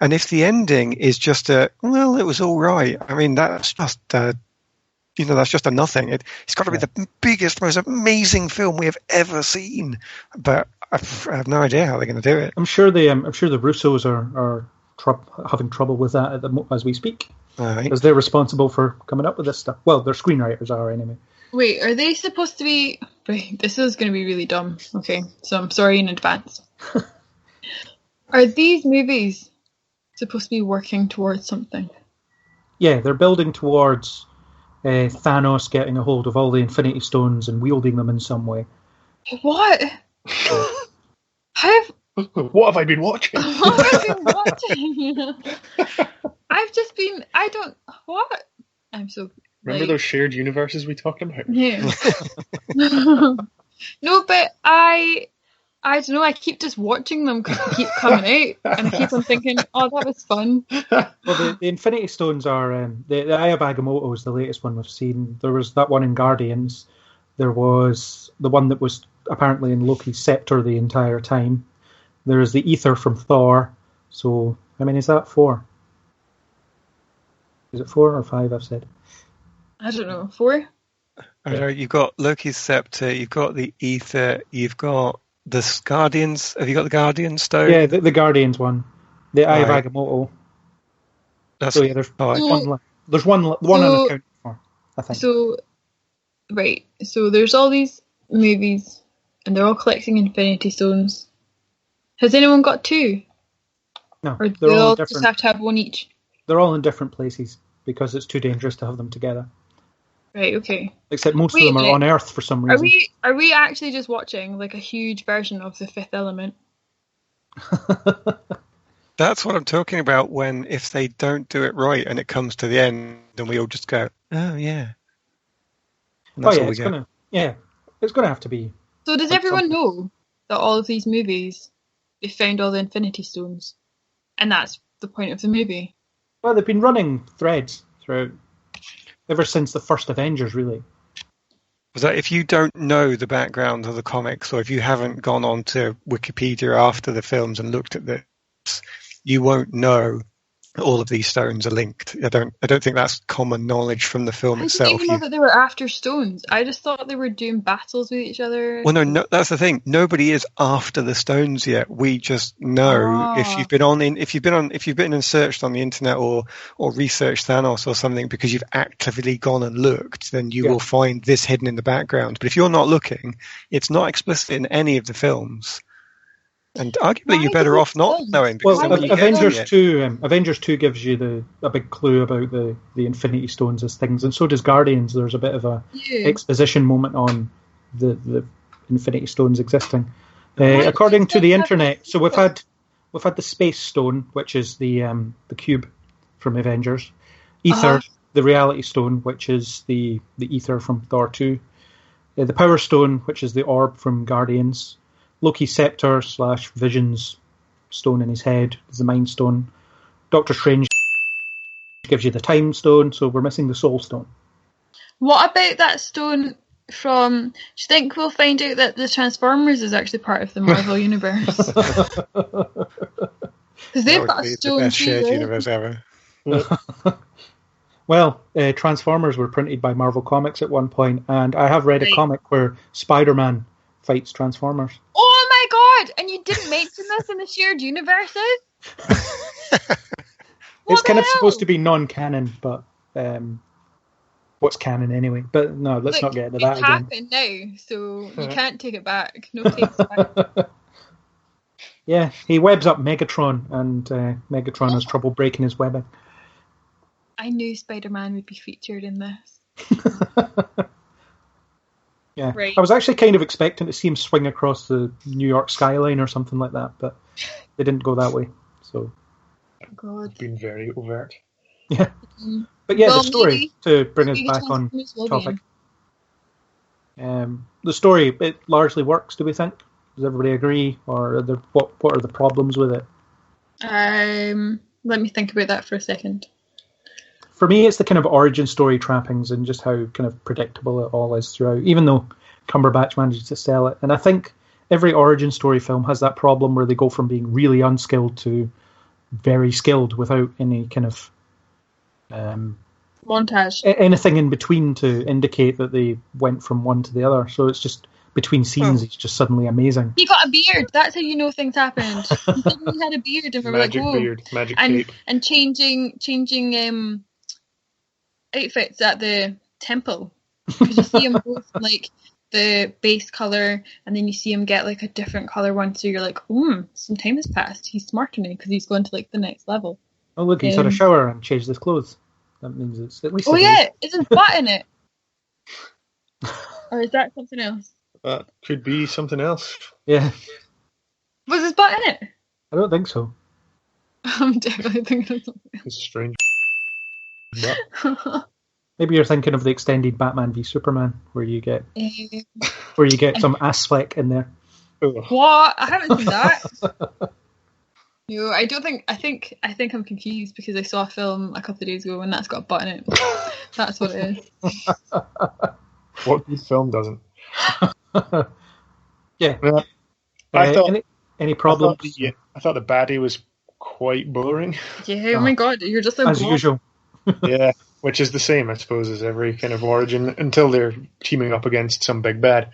And if the ending is just it was all right. I mean, that's just that's just a nothing. It's got to be the biggest, most amazing film we have ever seen. But I have no idea how they're going to do it. I'm sure the Russos are having trouble with that as we speak, because they're responsible for coming up with this stuff. Well, their screenwriters are anyway. Wait, are they supposed to be... Wait, this is going to be really dumb. Okay, so I'm sorry in advance. Are these movies supposed to be working towards something? Yeah, they're building towards Thanos getting a hold of all the Infinity Stones and wielding them in some way. What? What have I been watching? What have I been watching? I've just been... What? I'm so... Remember those shared universes we talked about? Yeah. No, but I don't know, I keep just watching them because they keep coming out, and I keep on thinking, oh, that was fun. Well, the Infinity Stones are... the Eye of Agamotto is the latest one we've seen. There was that one in Guardians. There was the one that was apparently in Loki's scepter the entire time. There is the ether from Thor. So, I mean, is that 4? Is it 4 or 5, I've said? I don't know, 4? I don't know, you've got Loki's scepter, you've got the ether, you've got the Guardians. Have you got the Guardians stone? Yeah, the Guardians one. The Eye of Agamotto. That's so yeah, there's one unaccountable for, I think. So there's all these movies, and they're all collecting Infinity Stones. Has anyone got 2? No, or do they all just have to have 1 each? They're all in different places because it's too dangerous to have them together. Right, okay. Except most of them are on Earth for some reason. Are we actually just watching like a huge version of The Fifth Element? That's what I'm talking about if they don't do it right and it comes to the end and we all just go, oh yeah. It's going to have to be. So does everyone know that all of these movies, they found all the Infinity Stones? And that's the point of the movie? Well, they've been running threads throughout ever since the first Avengers, really. Was that if you don't know the background of the comics, or if you haven't gone on to Wikipedia after the films and looked at this, you won't know all of these stones are linked. I don't think that's common knowledge from the film itself. I didn't even know that they were after stones. I just thought they were doing battles with each other. Well, no, that's the thing. Nobody is after the stones yet. We just know if you've been and searched on the internet or researched Thanos or something because you've actively gone and looked, then you will find this hidden in the background. But if you're not looking, it's not explicit in any of the films. And arguably, you're better off not knowing. Well, Avengers 2 gives you a big clue about the Infinity Stones as things, and so does Guardians. There's a bit of a exposition moment on the Infinity Stones existing. According to the internet, so we've had the Space Stone, which is the cube from Avengers, Ether, the Reality Stone, which is the Ether from Thor 2, the Power Stone, which is the orb from Guardians. Loki's scepter / Vision's stone in his head is the Mind Stone. Doctor Strange gives you the Time Stone, so we're missing the Soul Stone. What about that stone from... Do you think we'll find out that the Transformers is actually part of the Marvel Universe? Because they've got a stone the best too, shared right? universe ever. Well, Transformers were printed by Marvel Comics at one point, and I have read a comic where Spider-Man fights Transformers. Oh my god! And you didn't mention this in the shared universes? It's kind of hell? supposed to be non-canon, but what's canon anyway? But no, let's not get into that it's again. happened now, so you can't take it back. No takes back. Yeah, he webs up Megatron, and Megatron has trouble breaking his webbing. I knew Spider-Man would be featured in this. Yeah, Right. I was actually kind of expecting to see him swing across the New York skyline or something like that, but they didn't go that way. So, Oh, God. Been very overt. yeah. But yeah, Well, the story, maybe- to bring us maybe back on Transformers will be topic. in. The story, it largely works, do we think? Does everybody agree? Or are there, what are the problems with it? Let me think about that for a second. For me, it's the kind of origin story trappings and just how kind of predictable it all is throughout, even though Cumberbatch manages to sell it. And I think every origin story film has that problem where they go from being really unskilled to very skilled without any kind of Montage. anything in between to indicate that they went from one to the other. So it's just between scenes, it's just suddenly amazing. He got a beard. That's how you know things happened. He suddenly had a beard, and we were Magic like, "Whoa!" beard, magic cape. And changing outfits at the temple, because you see him go from like the base color, and then you see him get like a different color one. So you're like, some time has passed. He's smarter now because he's going to like the next level. Oh look, he's had a shower and changed his clothes. That means it's at least. Oh yeah, is his butt in it? Or is that something else? That could be something else. Yeah, Was his butt in it? I don't think so. I'm definitely thinking of something It's strange. else. Maybe you're thinking of the extended Batman v Superman, where you get some ass fleck in there. Ugh. What? I haven't seen that. No, I don't think. I think I'm confused because I saw a film a couple of days ago and that's got a butt in it. That's what it is. What good film doesn't? Yeah. I thought any problems? I thought the baddie was quite boring. Yeah. Oh my god, you're just a As blob. usual. Yeah, which is the same, I suppose, as every kind of origin until they're teaming up against some big bad.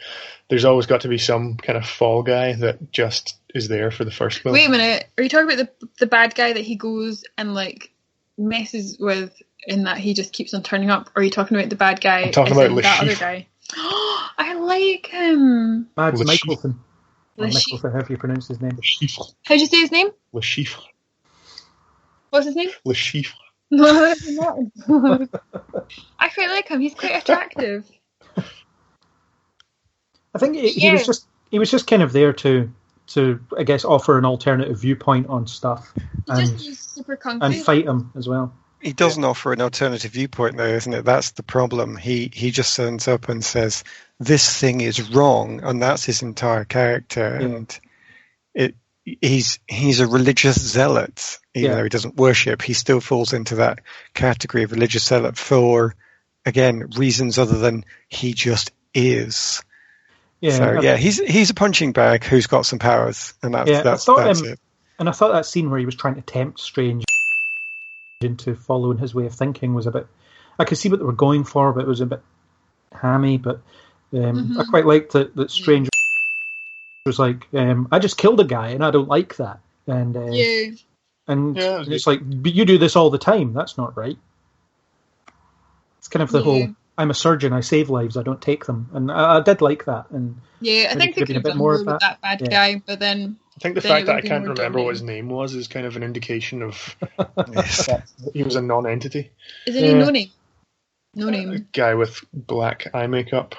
There's always got to be some kind of fall guy that just is there for the first film. Wait a minute. Are you talking about the bad guy that he goes and like messes with, in that he just keeps on turning up? Or are you talking about the bad guy? I'm talking as about in that Lashif. other guy. I like him. Mads Lashif. Mikkelsen. Or Lashif. Mikkelsen, however you pronounce his name. How'd you say his name? Lashif. What's his name? Lashif. No, that's not. I quite like him. He's quite attractive. I think he was just kind of there to I guess offer an alternative viewpoint on stuff He just is super kung fu. and fight him as well. He doesn't offer an alternative viewpoint, though, isn't it? That's the problem. He just turns up and says, "This thing is wrong," and that's his entire character. Yeah. And he's a religious zealot, even though he doesn't worship. He still falls into that category of religious zealot for, again, reasons other than he just is. Yeah, So he's a punching bag who's got some powers, and that's it. And I thought that scene where he was trying to tempt Strange into following his way of thinking was a bit. I could see what they were going for, but it was a bit hammy. But I quite liked that Strange was like, "I just killed a guy, and I don't like that." And it's like, "But you do this all the time. That's not right." It's kind of the whole. I'm a surgeon. I save lives. I don't take them, and I did like that. And I think they could have done more with that bad guy, but then I think the fact that I can't remember what his name was is kind of an indication of that he was a non-entity. Isn't he no name? No name. A guy with black eye makeup.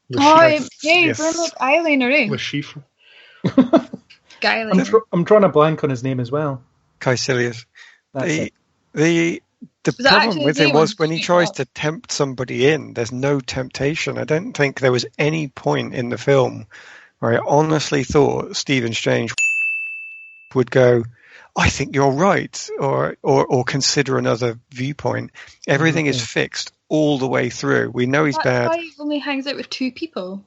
Wearing like eyeliner, eh? Lashif. Guy I'm drawing a blank on his name as well. Caecilius. That's The problem with him was when he tries to tempt somebody in, there's no temptation. I don't think there was any point in the film where I honestly thought Stephen Strange would go, "I think you're right," or consider another viewpoint. Everything is fixed all the way through. We know he's bad. That's why he only hangs out with two people.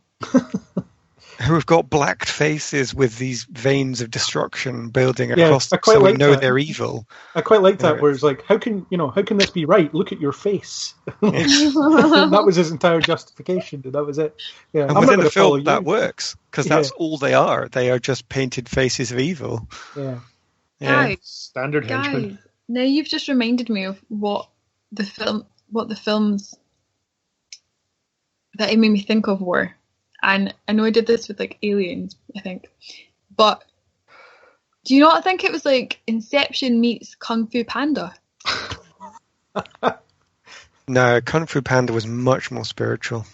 Who have got blacked faces with these veins of destruction building across them, quite so we like know that. they're evil. I quite like that, where it's like, how can this be right? Look at your face. That was his entire justification, and that was it. Yeah, And within the film, that works, because that's all they are. They are just painted faces of evil. Yeah. Yeah. Standard henchman. Guys, now you've just reminded me of what the films that it made me think of were. And I know I did this with like Aliens, I think. But do you not think it was like Inception meets Kung Fu Panda? No, Kung Fu Panda was much more spiritual.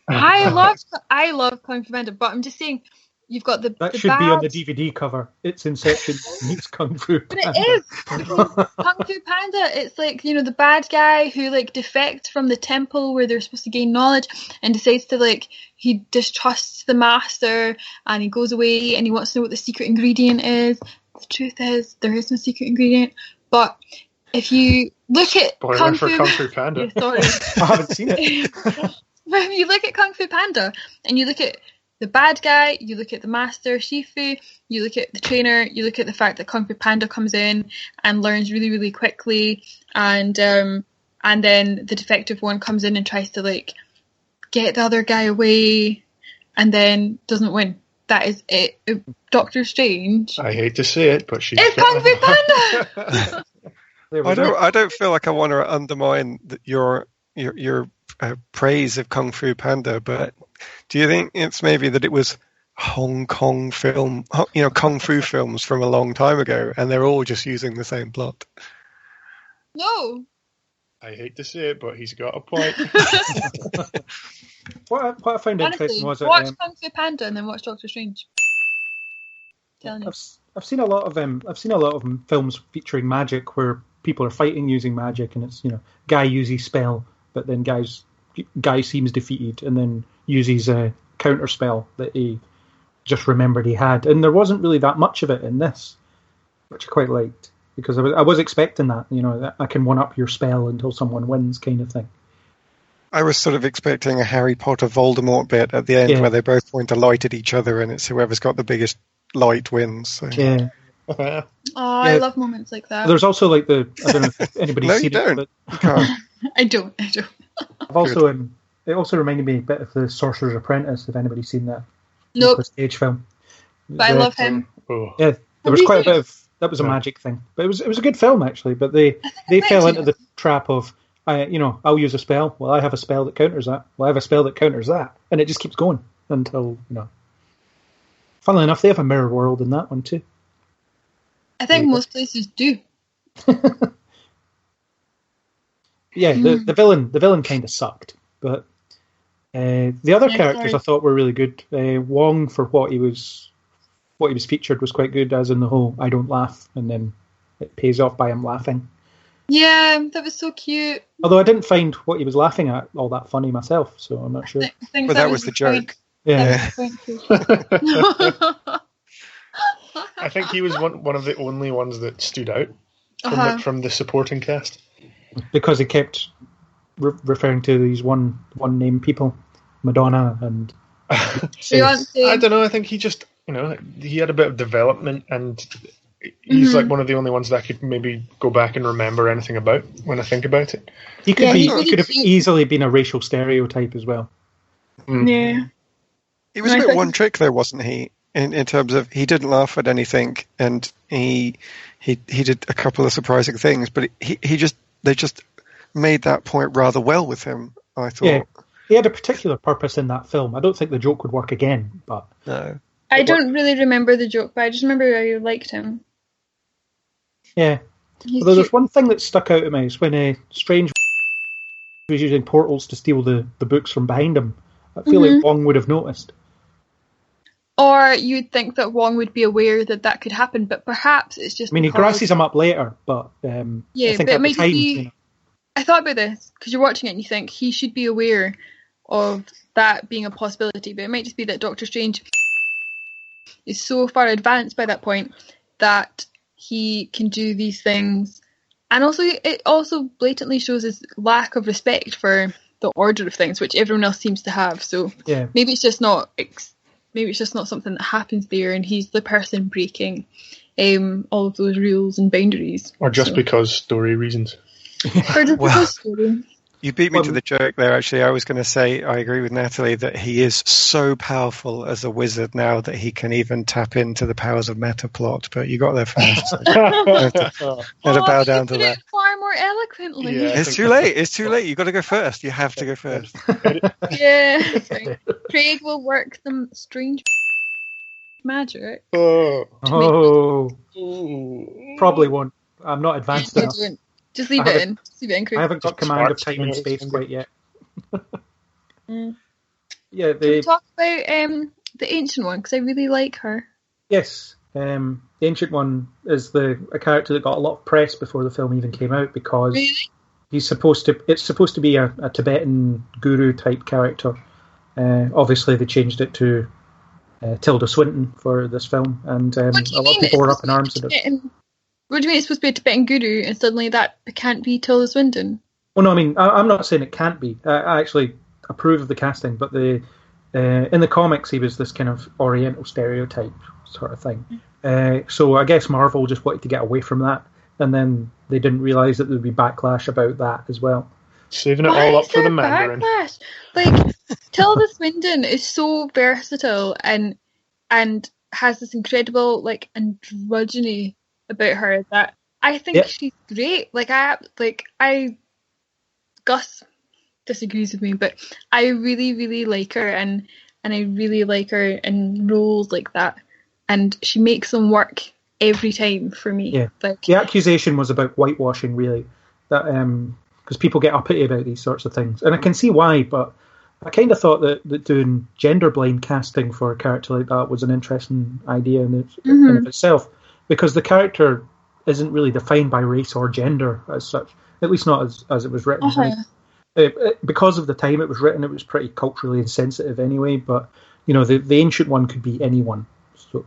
I love Kung Fu Panda, but I'm just saying you've got That the should be on the bad- DVD cover. It's Inception meets Kung Fu But Panda. it is. Because Kung Fu Panda, it's like, you know, the bad guy who like defects from the temple where they're supposed to gain knowledge and decides to like, he distrusts the master and he goes away and he wants to know what the secret ingredient is. The truth is, there is no secret ingredient. But if you look at Spoiler Kung for Fu... Kung Fu Panda. Yeah, sorry. I haven't seen it. When you look at Kung Fu Panda and you look at the bad guy, you look at the master Shifu, you look at the trainer, you look at the fact that Kung Fu Panda comes in and learns really, really quickly, and then the defective one comes in and tries to like get the other guy away, and then doesn't win. That is it. Doctor Strange. I hate to say it, but she's It's Kung Fu Panda. There we go. I don't feel like I want to undermine your praise of Kung Fu Panda, but do you think it's maybe that it was Hong Kong film, Kung Fu films from a long time ago, and they're all just using the same plot? No. I hate to say it, but he's got a point. What I found Honestly, interesting was watch that Kung Fu Panda and then watch Doctor Strange. Telling you. I've seen a lot of films featuring magic where people are fighting using magic, and it's guy uses spell, but then guy seems defeated, and then uses a counter spell that he just remembered he had, and there wasn't really that much of it in this, which I quite liked, because I was expecting that, that I can one up your spell until someone wins kind of thing. I was sort of expecting a Harry Potter Voldemort bit at the end where they both point a light at each other, and it's whoever's got the biggest light wins. So. Yeah. I love moments like that. There's also like I don't know if anybody's No, seen you don't. it, You can't. I don't. but I've also it also reminded me a bit of the Sorcerer's Apprentice, if anybody's seen that. Nope. The stage film. But I love him. Oh. Yeah, there was you quite a seen bit of that was a magic thing, but it was a good film actually. But they fell into the trap of I'll use a spell. Well, I have a spell that counters that. Well, I have a spell that counters that, and it just keeps going until Funnily enough, they have a mirror world in that one too. I think most places do. Yeah, the villain kind of sucked, but the other characters I thought were really good. Wong, for what he was featured, was quite good, as in the whole "I don't laugh" and then it pays off by him laughing. Yeah, that was so cute. Although I didn't find what he was laughing at all that funny myself, so I'm not sure. I think But that was the joke. Yeah. I think he was one of the only ones that stood out from the supporting cast. Because he kept referring to these one name people, Madonna and. I don't know. I think he just he had a bit of development, and he's like one of the only ones that I could maybe go back and remember anything about when I think about it. He could have easily been a racial stereotype as well. Yeah. He was a bit one trick though, wasn't he? In terms of he didn't laugh at anything, and he did a couple of surprising things, but they just made that point rather well with him, I thought. Yeah, he had a particular purpose in that film. I don't think the joke would work again, but no. I don't really remember the joke, but I just remember I liked him. Yeah. Although there's one thing that stuck out to me is when Strange was using portals to steal the books from behind him. I feel like Wong would have noticed. Or you'd think that Wong would be aware that could happen, but perhaps it's just. I mean, he grasses him up later, but I think but at the time. I thought about this because you're watching it and you think he should be aware of that being a possibility, but it might just be that Doctor Strange is so far advanced by that point that he can do these things, and also it also blatantly shows his lack of respect for the order of things, which everyone else seems to have. So maybe it's just not. Maybe it's just not something that happens there, and he's the person breaking all of those rules and boundaries. Or just because story reasons. Or just because story. You beat me to the joke there, actually. I was going to say, I agree with Natalie that he is so powerful as a wizard now that he can even tap into the powers of metaplot, but you got there first. So I had to bow down to that. Far more eloquently. Yeah, It's too late. It's too late. You've got to go first. You have to go first. Yeah. Sorry. Craig will work some strange magic. Oh. Probably won't. I'm not advanced enough. Just leave it in. Just leave it in, Craig. I haven't got command of time and space quite yet. Yeah, Can we talk about the ancient one? Because I really like her. Yes, the ancient one is a character that got a lot of press before the film even came out because it's supposed to be a Tibetan guru type character. Obviously, they changed it to Tilda Swinton for this film, and a lot of people were up in arms at it. What do you mean it's supposed to be a Tibetan guru, and suddenly that can't be Tilda Swinton? Well, no, I mean, I'm not saying it can't be. I actually approve of the casting, but in the comics, he was this kind of Oriental stereotype sort of thing. So I guess Marvel just wanted to get away from that, and then they didn't realise that there would be backlash about that as well. Saving it all up for the Mandarin. Backlash? Like, Tilda Swinton is so versatile and has this incredible androgyny about her that I think she's great. Gus disagrees with me, but I really, really like her, and I really like her in roles like that, and she makes them work every time for me. Yeah, the accusation was about whitewashing, really, that because people get uppity about these sorts of things, and I can see why, but I kind of thought that doing gender blind casting for a character like that was an interesting idea in of itself, because the character isn't really defined by race or gender as such, at least not as it was written. Right? Because of the time it was written, it was pretty culturally insensitive anyway, but the ancient one could be anyone. So,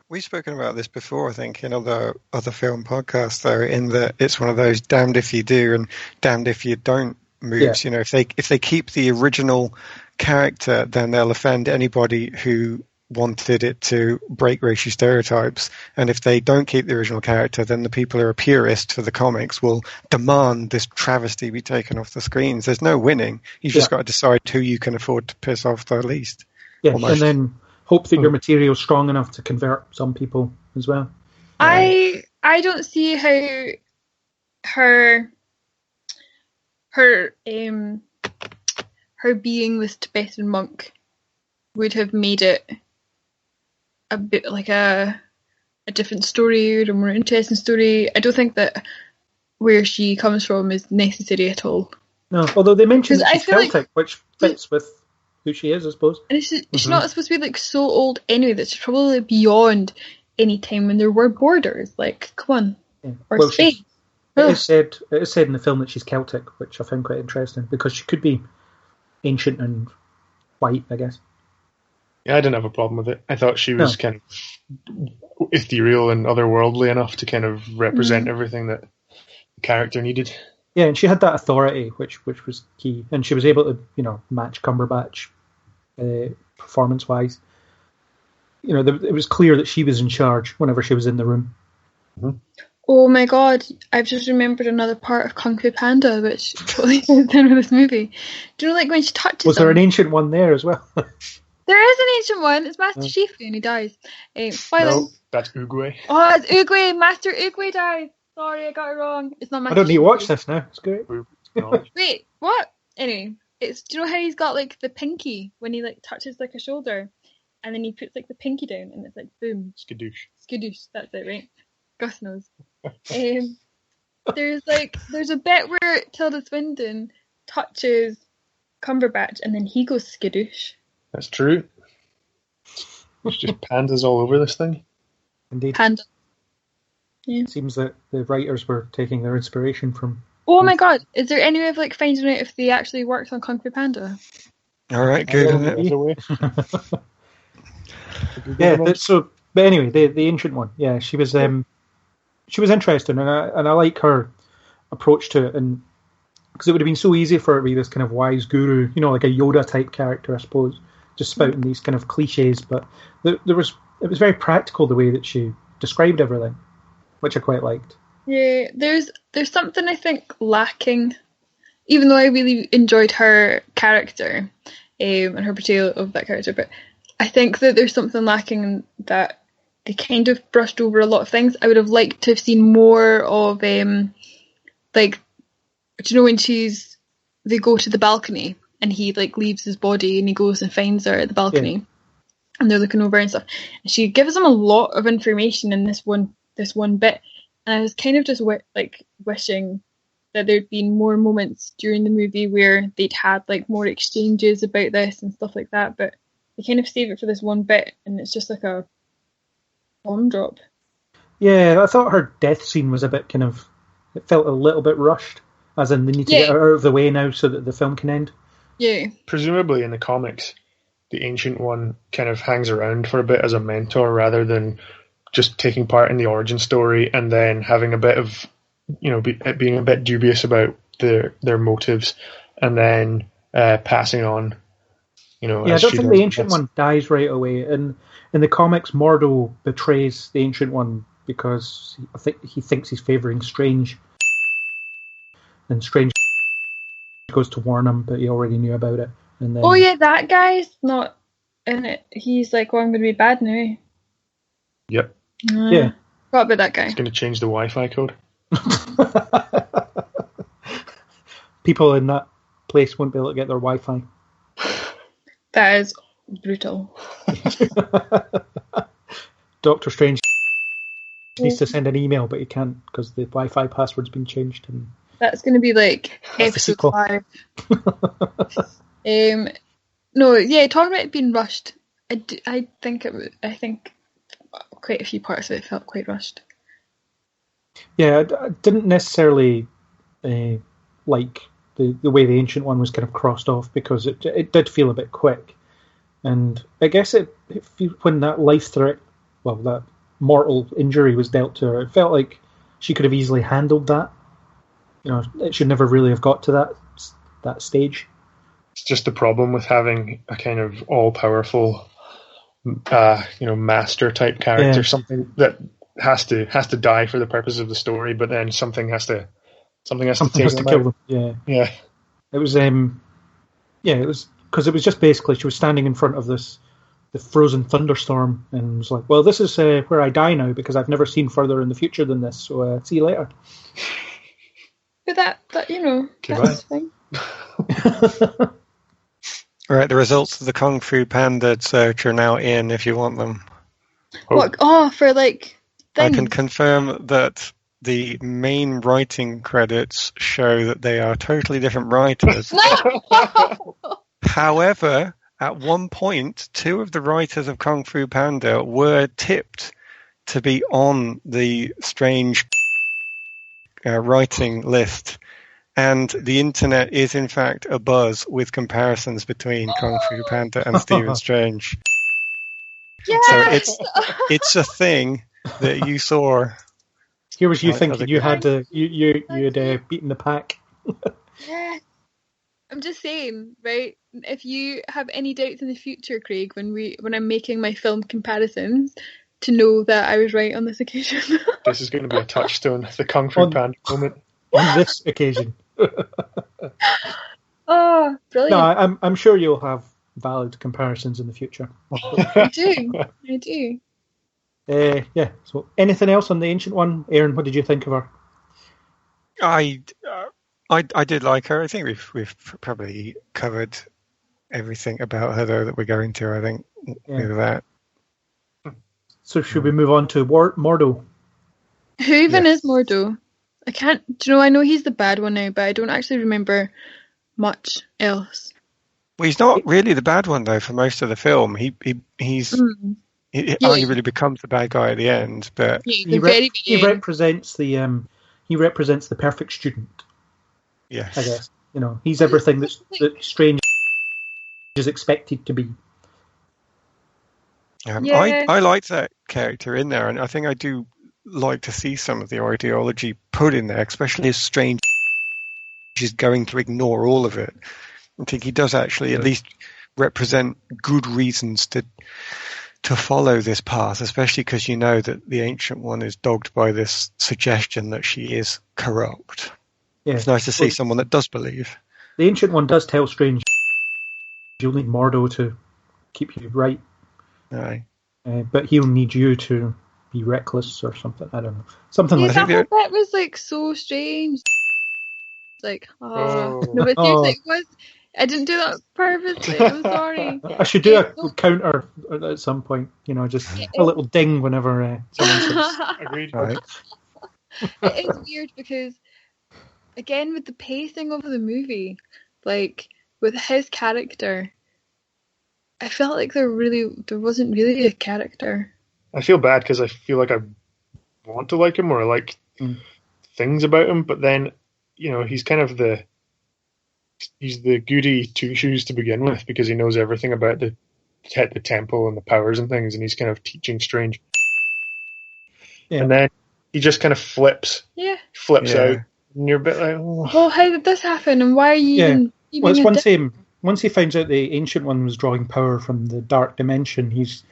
we've spoken about this before, I think, in other film podcasts, though, in that it's one of those damned if you do and damned if you don't moves. Yeah. If they keep the original character, then they'll offend anybody who wanted it to break racial stereotypes, and if they don't keep the original character, then the people who are purists for the comics will demand this travesty be taken off the screens. There's no winning. You've just got to decide who you can afford to piss off the least. Yeah, almost. And then hope that your material is strong enough to convert some people as well. I don't see how her being this Tibetan monk would have made it a bit like a different story or a more interesting story. I don't think that where she comes from is necessary at all. No, although they mentioned that she's Celtic, which fits with who she is, I suppose. And she's not supposed to be so old anyway that she's probably beyond any time when there were borders. Come on. Yeah. Or Spain. It is said in the film that she's Celtic, which I found quite interesting, because she could be ancient and white, I guess. Yeah, I didn't have a problem with it. I thought she was kind of ethereal and otherworldly enough to kind of represent everything that the character needed. Yeah, and she had that authority, which was key, and she was able to match Cumberbatch performance-wise. It was clear that she was in charge whenever she was in the room. Mm-hmm. Oh my god, I've just remembered another part of Kung Fu Panda, which totally fits in with this movie. Do you know, when she touches Was there an ancient one there as well? There is an ancient one. It's Master Shifu, and he dies. No, that's Oogway. Oh, it's Oogway. Master Oogway dies. Sorry, I got it wrong. It's not Master I don't need to Shifu. watch this now. It's great. Wait, what? Anyway, do you know how he's got the pinky when he touches a shoulder, and then he puts the pinky down, and it's boom. Skadoosh. Skadoosh. That's it, right? Gus knows. There's a bit where Tilda Swinton touches Cumberbatch, and then he goes skadoosh. That's true. It's just pandas all over this thing. Indeed. Panda. Yeah. It seems that the writers were taking their inspiration from... Oh my god, is there any way of finding out if they actually worked on Kung Fu Panda? Alright, Google it. But anyway, the ancient one, she was interesting, and I like her approach to it, and because it would have been so easy for her to be this kind of wise guru, like a Yoda type character, I suppose, just spouting these kind of cliches, but it was very practical the way that she described everything, which I quite liked. Yeah, there's something I think lacking even though I really enjoyed her character and her portrayal of that character, but I think that there's something lacking in that they kind of brushed over a lot of things. I would have liked to have seen more of, like, do you know when they go to the balcony and he like leaves his body and he goes and finds her at the balcony and they're looking over and stuff. And she gives him a lot of information in this one bit, and I was kind of just wishing that there'd been more moments during the movie where they'd had like more exchanges about this and stuff like that, but they kind of save it for this one bit and it's just like a bomb drop. Yeah, I thought her death scene was a bit it felt a little bit rushed, as in they need to get her out of the way now so that the film can end. Yeah. Presumably in the comics, the Ancient One kind of hangs around for a bit as a mentor rather than just taking part in the origin story and then having a bit of, being a bit dubious about their motives and then passing on. I don't think the Ancient One dies right away. In the comics, Mordo betrays the Ancient One because he thinks he's favouring Strange. And Strange goes to warn him, but he already knew about it. And then, that guy's not in it. He's like, I'm going to be bad now. Yep. Yeah. Forgot about that guy. He's going to change the Wi-Fi code. People in that place won't be able to get their Wi-Fi. That is brutal. Doctor Strange needs to send an email, but he can't because the Wi-Fi password's been changed. And that's going to be like episode 5. No, yeah, talking about it being rushed. I think quite a few parts of it felt quite rushed. Yeah, I didn't necessarily like the way the Ancient One was kind of crossed off because it did feel a bit quick. And I guess when that that mortal injury was dealt to her, it felt like she could have easily handled that. It should never really have got to that stage. It's just the problem with having a kind of all-powerful, master type character, something that has to die for the purpose of the story, but then something has to kill them. Yeah. It was it was because it was just basically she was standing in front of the frozen thunderstorm and was like, well, this is where I die now because I've never seen further in the future than this. So see you later. But that that's fine. All right, the results of the Kung Fu Panda search are now in if you want them. What? Oh, for like things. I can confirm that the main writing credits show that they are totally different writers. No! However, at one point, 2 of the writers of Kung Fu Panda were tipped to be on the Strange writing list. And the internet is, in fact, abuzz with comparisons between Kung Fu Panda and Stephen Strange. Yes! So it's a thing that you saw. Here was you thinking you had beaten the pack. Yeah. I'm just saying, right? If you have any doubts in the future, Craig, when I'm making my film comparisons, to know that I was right on this occasion. This is going to be a touchstone, the Kung Fu Panda moment. On this occasion. Oh, brilliant. No, I'm sure you'll have valid comparisons in the future. I do. Yeah. So, anything else on the Ancient One? Aaron, what did you think of her? I did like her. I think we've probably covered everything about her though that we're going to. I think with that. So should we move on to Mordo? Who even is Mordo? I can't. Do you know? I know he's the bad one now, but I don't actually remember much else. Well, he's not really the bad one though for most of the film. He arguably becomes the bad guy at the end, but he represents the perfect student. Yes, I guess he's everything that Strange is expected to be. I liked that character in there, and I think I do like to see some of the ideology put in there, especially as Strange is going to ignore all of it. I think he does actually at least represent good reasons to follow this path, especially because that the Ancient One is dogged by this suggestion that she is corrupt. Yeah. It's nice to see someone that does believe. The Ancient One does tell Strange you'll need Mordo to keep you right. Aye. But he'll need you to be reckless or something. I don't know. Something Yeah, like that that. whole bit was like so strange. Like, Oh. no, but seriously, it was. I didn't do that purposely. I'm sorry. I should do a counter at some point. Just a little ding whenever someone says. Agreed. Right. It is weird because, again, with the pacing of the movie, like with his character, I felt like there wasn't really a character. I feel bad because I feel like I want to like him or I like things about him, but then he's kind of he's the goody two shoes to begin with because he knows everything about the temple and the powers and things, and he's kind of teaching Strange. Yeah. And then he just kind of flips out, and you're a bit like, oh. Well, how did this happen, and why are you even? Well, it's once he finds out the Ancient One was drawing power from the dark dimension, he's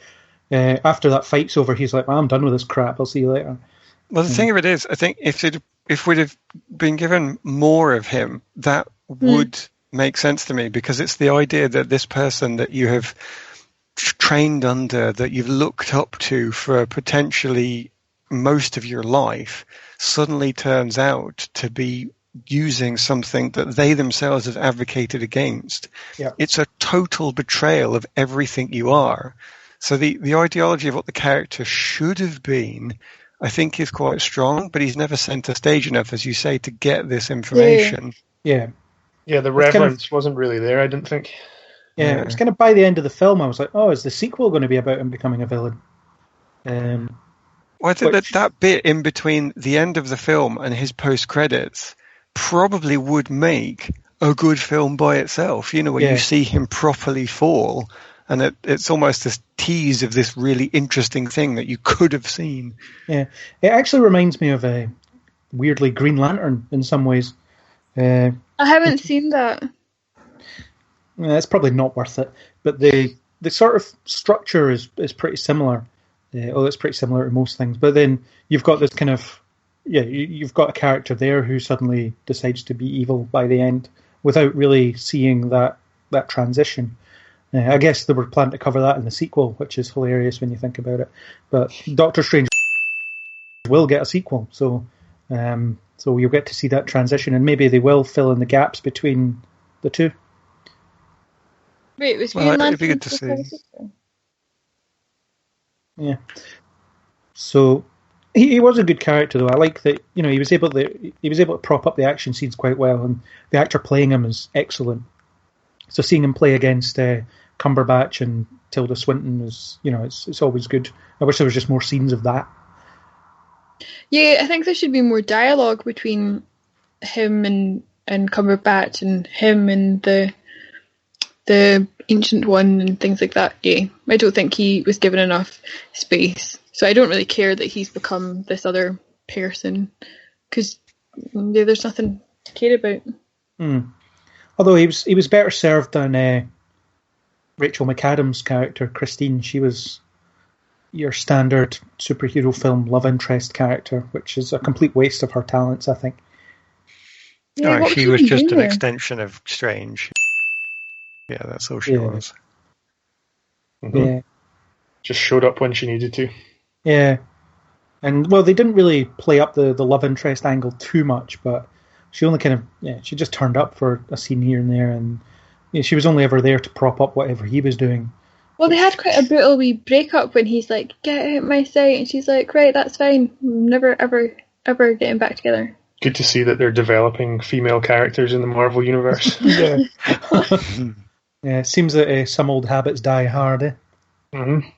after that fight's over, he's like, well, I'm done with this crap. I'll see you later. Well, the thing of it is, I think if we'd have been given more of him, that would make sense to me, because it's the idea that this person that you have trained under, that you've looked up to for potentially most of your life, suddenly turns out to be using something that they themselves have advocated against. Yeah. It's a total betrayal of everything you are. So the ideology of what the character should have been, I think, is quite strong, but he's never sent a stage enough, as you say, to get this information. Yeah. Yeah, the reverence wasn't really there, I didn't think. Yeah, it was kind of by the end of the film, I was like, oh, is the sequel going to be about him becoming a villain? Well, I think that bit in between the end of the film and his post-credits probably would make a good film by itself, where you see him properly fall, and it's almost this tease of this really interesting thing that you could have seen. Yeah, it actually reminds me of a weirdly Green Lantern in some ways. I haven't seen that. It's probably not worth it, but the sort of structure is pretty similar. It's pretty similar to most things, but then you've got this kind of you've got a character there who suddenly decides to be evil by the end without really seeing that transition. I guess they were planning to cover that in the sequel, which is hilarious when you think about it. But Doctor Strange will get a sequel, so you'll get to see that transition, and maybe they will fill in the gaps between the two. Wait, it was Green Lantern. It'd be good to see. Yeah. So he was a good character, though. I like that. He was able to prop up the action scenes quite well, and the actor playing him is excellent. So seeing him play against Cumberbatch and Tilda Swinton is, it's always good. I wish there was just more scenes of that. Yeah, I think there should be more dialogue between him and Cumberbatch, and him and the Ancient One and things like that. Yeah, I don't think he was given enough space. So I don't really care that he's become this other person, because there's nothing to care about. Although he was better served than Rachel McAdams' character, Christine. She was your standard superhero film love interest character, which is a complete waste of her talents, I think. Yeah, she was just an extension of Strange. Yeah, that's all she was. Mm-hmm. Yeah. Just showed up when she needed to. Yeah. And, well, they didn't really play up the love interest angle too much, but she only she just turned up for a scene here and there, and she was only ever there to prop up whatever he was doing. Well, they had quite a brutal wee breakup when he's like, get out of my sight, and she's like, right, that's fine. Never, ever, ever getting back together. Good to see that they're developing female characters in the Marvel Universe. Yeah. Yeah, it seems that some old habits die hard, eh? Mm-hmm.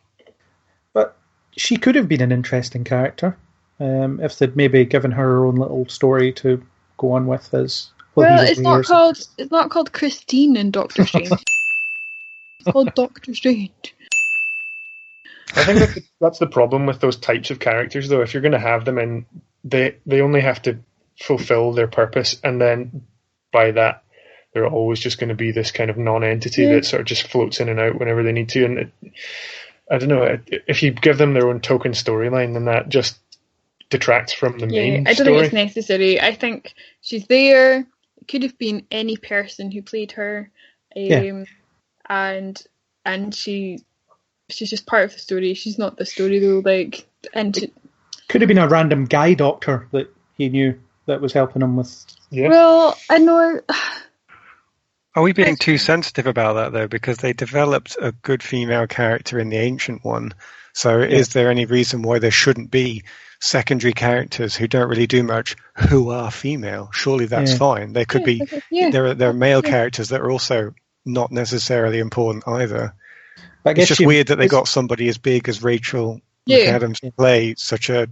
But she could have been an interesting character if they'd maybe given her own little story to go on with as well. It's not called Christine in Doctor Strange. It's called Doctor Strange. I think that's the problem with those types of characters, though. If you're going to have them in, they only have to fulfill their purpose, and then by that, they're always just going to be this kind of non-entity that sort of just floats in and out whenever they need to. And I don't know, if you give them their own token storyline, then that just detracts from the main I don't story. think it's necessary. I think she's there. It could have been any person who played her, and she's just part of the story. She's not the story though. Could have been a random guy doctor that he knew that was helping him with. Yeah. Well, I know. Are we being too sensitive about that though? Because they developed a good female character in the Ancient One. So is there any reason why there shouldn't be secondary characters who don't really do much who are female? Surely that's fine. They could be. There are male characters that are also not necessarily important either. But I guess it's just weird that they got somebody as big as Rachel McAdams to play such a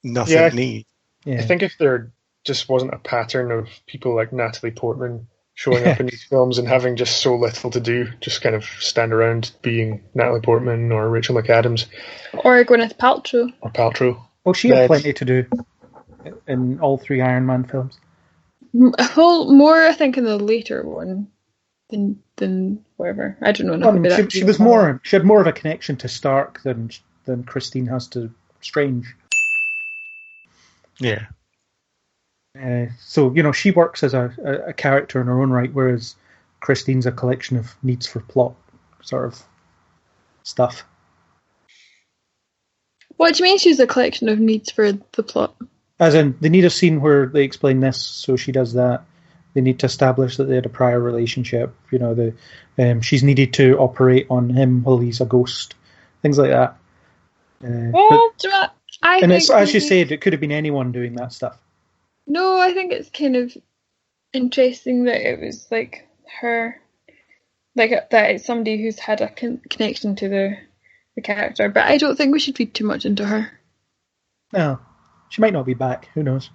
nothing need. I think if there just wasn't a pattern of people like Natalie Portman showing up in these films and having just so little to do, just kind of stand around being Natalie Portman or Rachel McAdams. Or Gwyneth Paltrow. Well, she had plenty to do in all 3 Iron Man films. Well, more, I think, in the later one than whatever. I don't know. She was more. She had more of a connection to Stark than Christine has to Strange. Yeah. So, she works as a character in her own right, whereas Christine's a collection of needs for plot sort of stuff. What do you mean she's a collection of needs for the plot? As in, they need a scene where they explain this, so she does that. They need to establish that they had a prior relationship. She's needed to operate on him while he's a ghost. Things like that. It's, as you said, it could have been anyone doing that stuff. No, I think it's kind of interesting that it was like her, like that it's somebody who's had a connection to the character. But I don't think we should read too much into her. No, she might not be back. Who knows?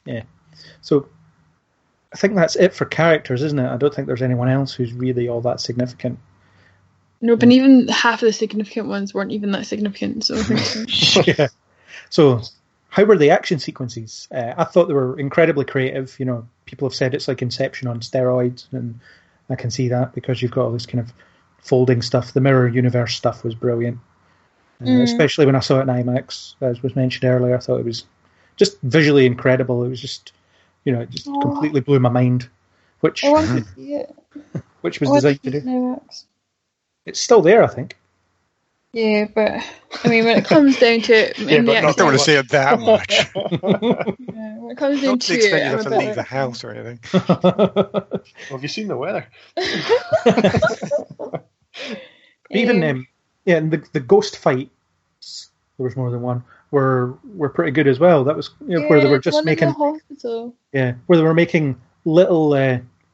Yeah. So I think that's it for characters, isn't it? I don't think there's anyone else who's really all that significant. No, but even half of the significant ones weren't even that significant. So I think yeah. So how were the action sequences? I thought they were incredibly creative. People have said it's like Inception on steroids, and I can see that because you've got all this kind of folding stuff. The mirror universe stuff was brilliant, especially when I saw it in IMAX, as was mentioned earlier. I thought it was just visually incredible. It was just, it just completely blew my mind. Which I want to see it. Which was designed to do. IMAX. It's still there, I think. Yeah, but I mean, when it comes down to it, I don't want to see it that much. When it comes down to it, you have to leave the house or anything. Well, have you seen the weather? Even and the ghost fights, there was more than one, were pretty good as well. That was where they were just making where they were making little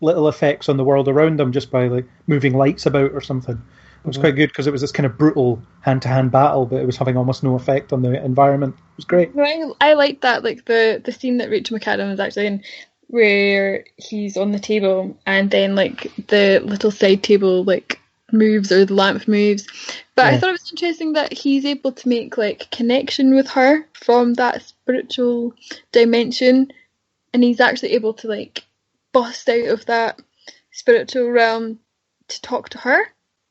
effects on the world around them just by like moving lights about or something. It was quite good because it was this kind of brutal hand-to-hand battle, but it was having almost no effect on the environment. It was great. No, I liked that, like the scene that Rachel McAdams was actually in, where he's on the table and then like the little side table like moves or the lamp moves. But I thought it was interesting that he's able to make like connection with her from that spiritual dimension, and he's actually able to like bust out of that spiritual realm to talk to her.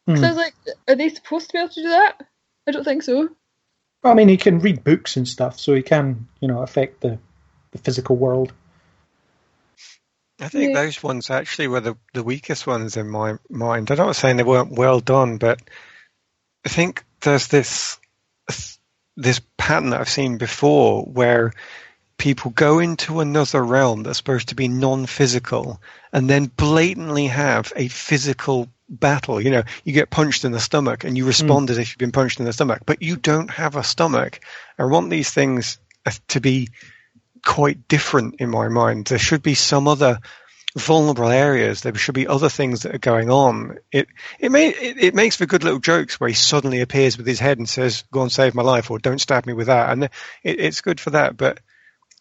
Because I was like, are they supposed to be able to do that? I don't think so. Well, I mean, he can read books and stuff, so he can, affect the physical world. I think those ones actually were the weakest ones in my mind. I'm not saying they weren't well done, but I think there's this pattern that I've seen before where people go into another realm that's supposed to be non-physical and then blatantly have a physical battle. You get punched in the stomach and you respond as if you've been punched in the stomach, but you don't have a stomach. I want these things to be quite different in my mind. There should be some other vulnerable areas. There should be other things that are going on. It makes for good little jokes where he suddenly appears with his head and says, "Go and save my life," or "Don't stab me with that," and it's good for that. But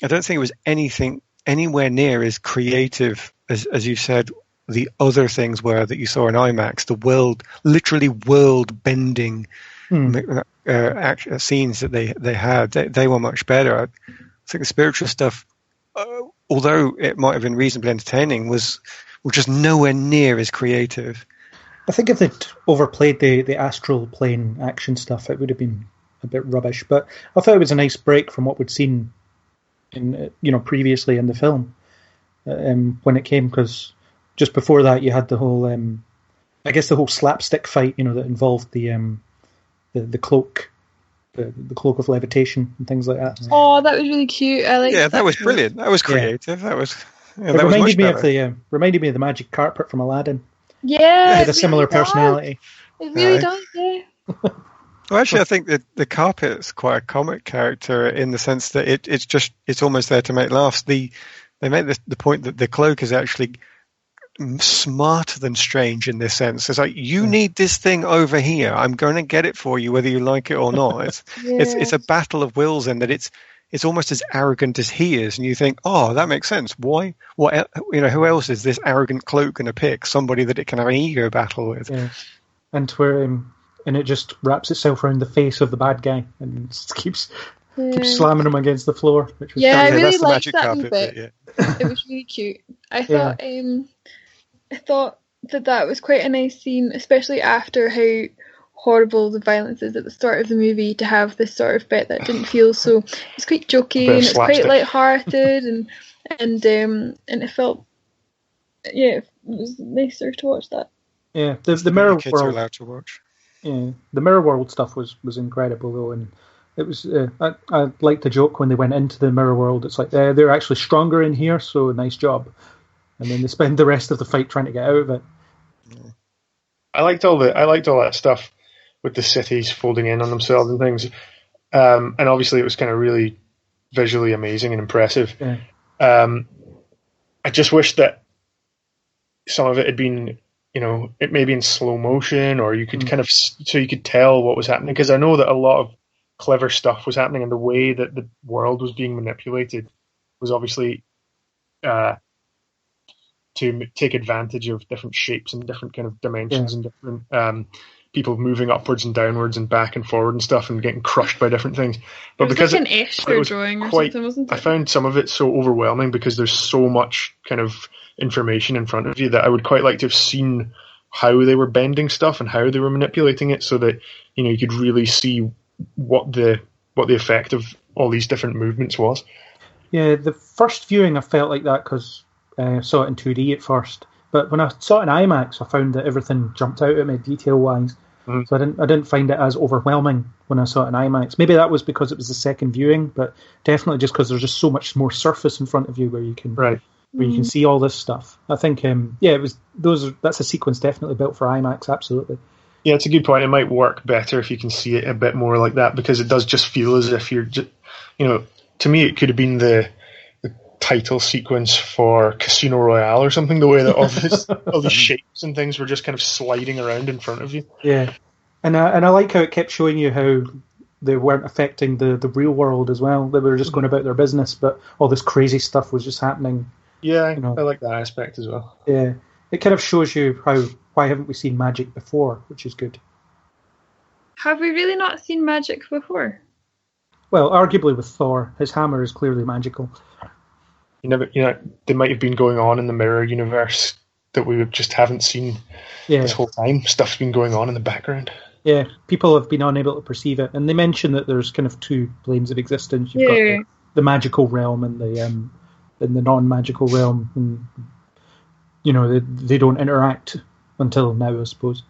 I don't think it was anything anywhere near as creative as you said. The other things were that you saw in IMAX, the literally world-bending scenes that they had. They were much better. I think the spiritual stuff, although it might have been reasonably entertaining, was just nowhere near as creative. I think if they'd overplayed the astral plane action stuff, it would have been a bit rubbish. But I thought it was a nice break from what we'd seen in previously in the film when it came, because just before that you had the whole I guess the whole slapstick fight, that involved the cloak. The cloak of levitation and things like that. Oh, that was really cute. I like. Yeah, that was brilliant. That was creative. Yeah. That was. It reminded me of the magic carpet from Aladdin. Yeah, it had a similar personality. It really does. Yeah. Well, actually, I think that the carpet's quite a comic character in the sense that it's almost there to make laughs. They make the point that the cloak is actually smarter than Strange in this sense. It's like, you need this thing over here. I'm going to get it for you, whether you like it or not. It's a battle of wills, and that it's almost as arrogant as he is. And you think, oh, that makes sense. Why? What? Who else is this arrogant cloak going to pick? Somebody that it can have an ego battle with. Yeah. And where and it just wraps itself around the face of the bad guy and just keeps slamming him against the floor. Which was I really that's the liked magic that carpet bit. Yeah. It was really cute. I thought that was quite a nice scene, especially after how horrible the violence is at the start of the movie, to have this sort of bit that didn't feel so. It's quite jokey and it's quite light-hearted and it felt it was nicer to watch that. Yeah, the mirror kids world. Are allowed to watch. Yeah, the mirror world stuff was incredible though, and it was. I liked the joke when they went into the mirror world. It's like they're actually stronger in here, so nice job. And then they spend the rest of the fight trying to get out of it. I liked all that stuff with the cities folding in on themselves and things. And obviously it was kind of really visually amazing and impressive. Yeah. I just wish that some of it had been, it may be in slow motion, or you could so you could tell what was happening. Because I know that a lot of clever stuff was happening, and the way that the world was being manipulated was obviously to take advantage of different shapes and different kind of dimensions and different people moving upwards and downwards and back and forward and stuff and getting crushed by different things. But because like an Escher drawing or something, wasn't it? I found some of it so overwhelming because there's so much kind of information in front of you that I would quite like to have seen how they were bending stuff and how they were manipulating it, so that you could really see what the effect of all these different movements was. Yeah, the first viewing I felt like that because I saw it in 2D at first, but when I saw it in IMAX, I found that everything jumped out at me detail-wise. Mm. So I didn't find it as overwhelming when I saw it in IMAX. Maybe that was because it was the second viewing, but definitely just because there's just so much more surface in front of you where you can you can see all this stuff. I think it was that's a sequence definitely built for IMAX, absolutely. Yeah, it's a good point. It might work better if you can see it a bit more like that, because it does just feel as if you're just, to me it could have been the title sequence for Casino Royale or something, the way that all these shapes and things were just kind of sliding around in front of you. Yeah, and I like how it kept showing you how they weren't affecting the real world as well. They were just going about their business, but all this crazy stuff was just happening. Yeah, I like that aspect as well. Yeah, it kind of shows you why haven't we seen magic before, which is good. Have we really not seen magic before? Well, arguably with Thor, his hammer is clearly magical. They might have been going on in the mirror universe that we just haven't seen this whole time. Stuff's been going on in the background. Yeah, people have been unable to perceive it, and they mention that there's kind of two planes of existence. You've got the magical realm and the non-magical realm, and they don't interact until now, I suppose.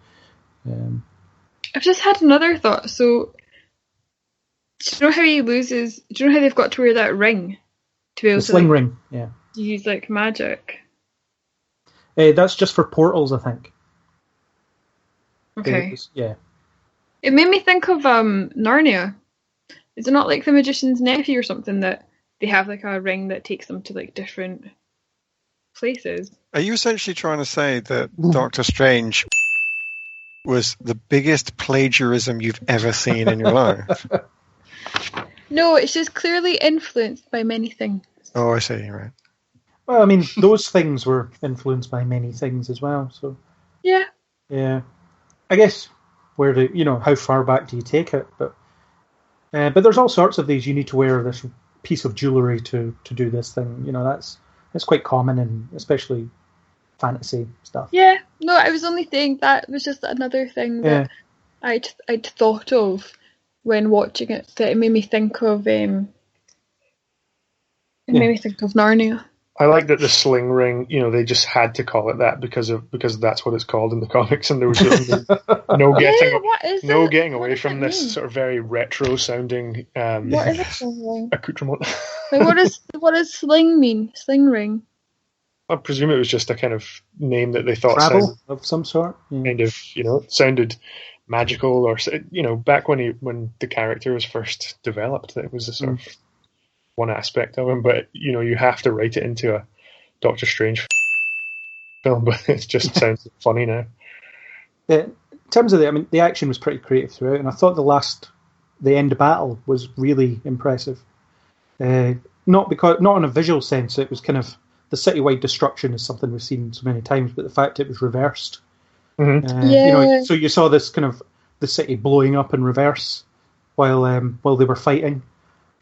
I've just had another thought. So, do you know how he loses? Do you know how they've got to wear that ring to be able the sling ring? Yeah, use like magic. That's just for portals, I think. Okay. Yeah. It made me think of Narnia. Is it not like the magician's nephew or something that they have like a ring that takes them to like different places? Are you essentially trying to say that Doctor Strange was the biggest plagiarism you've ever seen in your life? No, it's just clearly influenced by many things. Oh, I see, right. Well, I mean, those things were influenced by many things as well, so... Yeah. Yeah. I guess, how far back do you take it? But there's all sorts of these, you need to wear this piece of jewellery to do this thing. That's quite common, and especially fantasy stuff. Yeah. No, I was only saying that was just another thing that I'd thought of. when watching it that it made me think of made me think of Narnia. I like that the sling ring, they just had to call it that because that's what it's called in the comics, and there was no getting away from this sort of very retro sounding what is a sling ring? accoutrement. Like, what does sling mean? Sling ring. I presume it was just a kind of name that they thought travel of some sort. Yeah. Kind of, sounded magical, or back when the character was first developed, it was a sort of one aspect of him, but you have to write it into a Doctor Strange film, but it just sounds funny now. Yeah, in terms of the action was pretty creative throughout, and I thought the end battle was really impressive. Not in a visual sense, it was kind of the citywide destruction is something we've seen so many times, but the fact it was reversed. Mm-hmm. So you saw this kind of the city blowing up in reverse while they were fighting.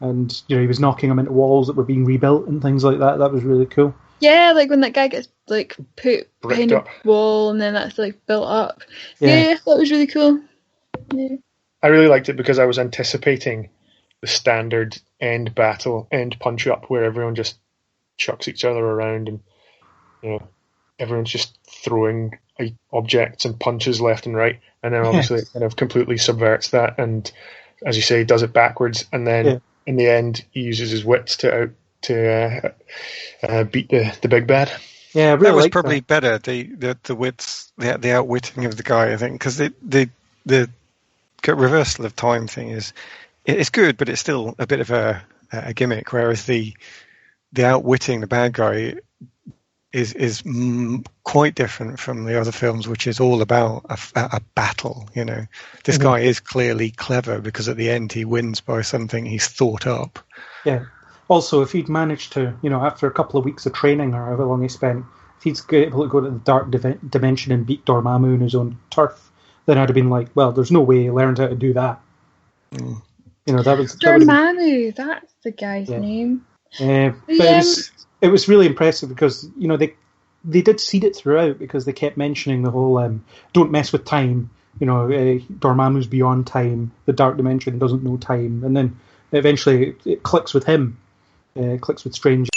And he was knocking them into walls that were being rebuilt and things like that. That was really cool. Yeah, like when that guy gets like put Bricked behind up. a wall and then that's like built up. Yeah, that was really cool. Yeah. I really liked it because I was anticipating the standard end punch up where everyone just chucks each other around and everyone's just throwing objects and punches left and right, and then obviously it kind of completely subverts that and, as you say, does it backwards, and then in the end he uses his wits to beat the big bad. Yeah, I really that was liked probably that. better. The wits, the outwitting of the guy, I think, because the reversal of time thing it's good, but it's still a bit of a gimmick. Whereas the outwitting the bad guy is quite different from the other films, which is all about a battle. This guy is clearly clever because at the end he wins by something he's thought up. Yeah. Also, if he'd managed to, after a couple of weeks of training or however long he spent, if he's able to go to the dark dimension and beat Dormammu in his own turf, then I'd have been like, well, there's no way he learned how to do that. That was Dormammu. That's the guy's name. But it was really impressive because they did seed it throughout because they kept mentioning the whole don't mess with time. Dormammu's beyond time. The dark dimension doesn't know time, and then eventually it clicks with him. Clicks with Strange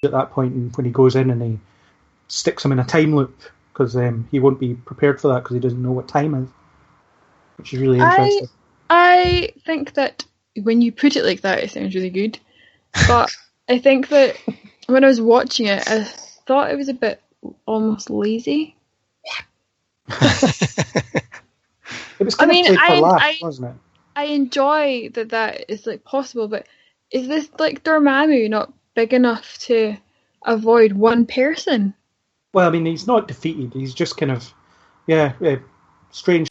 at that point, and when he goes in and he sticks him in a time loop because he won't be prepared for that because he doesn't know what time is, which is really interesting. I think that when you put it like that, it sounds really good, but I think that when I was watching it, I thought it was a bit almost lazy. It was kind of played for laughs, wasn't it? I enjoy that is like possible, but is this like Dormammu not big enough to avoid one person? Well, he's not defeated. He's just kind of, Strange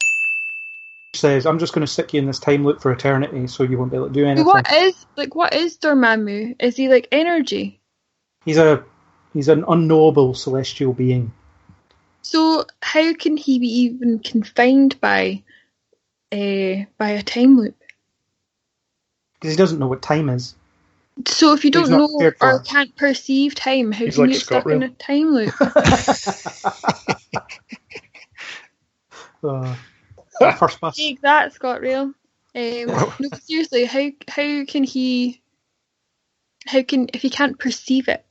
says, I'm just going to stick you in this time loop for eternity so you won't be able to do anything. What is Dormammu? Is he like energy? He's an unknowable celestial being. So how can he be even confined by a time loop? Because he doesn't know what time is. So if you don't know or can't perceive time, how can you get stuck in a time loop? First bus. Take that, Scott Rail. No, seriously, how can he? If he can't perceive it,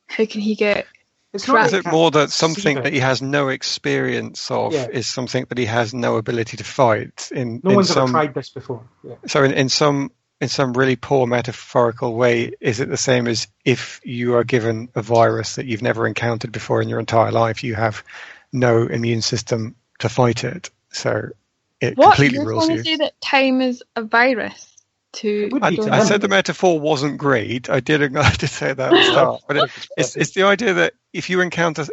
how can he get? Is it more that something that he has no experience of is something that he has no ability to fight? No one's ever tried this before. Yeah. So in some really poor metaphorical way, is it the same as if you are given a virus that you've never encountered before in your entire life, you have no immune system to fight it, so it completely rules you? You're trying to say that time is a virus? I said the metaphor wasn't great. I did say that at the start, but it's the idea that if you encounter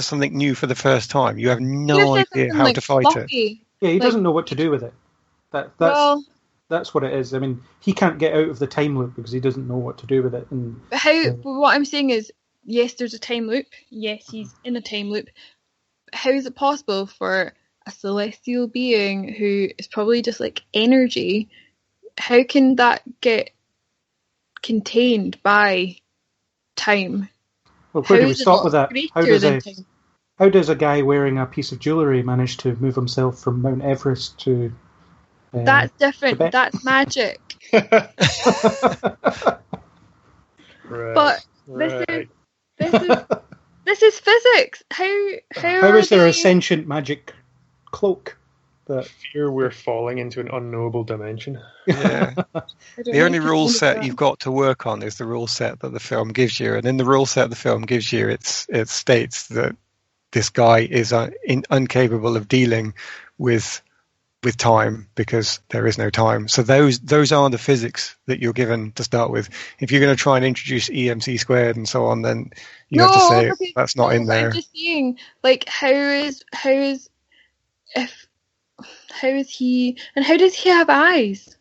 something new for the first time, you have no idea how to fight it. Yeah, he doesn't know what to do with it. That's what it is. I mean, he can't get out of the time loop because he doesn't know what to do with it. And what I'm saying is, yes, there's a time loop. Yes, he's in a time loop. How is it possible for a celestial being who is probably just like energy? How can that get contained by time? Well, where do we start with that? How does a guy wearing a piece of jewellery manage to move himself from Mount Everest to That's different. Quebec. That's magic. Right. But right. this is physics. How is there they... a sentient magic cloak? That... Fear we're falling into an unknowable dimension. Yeah. The know only if you rule can set understand. you've got to work on is the rule set that the film gives you, and in the rule set the film gives you, it states that this guy is incapable of dealing with time because there is no time. So those are the physics that you're given to start with. If you're going to try and introduce EMC squared and so on, then you have to say because- that's not in but there. I'm just saying, like, how is he, and how does he have eyes?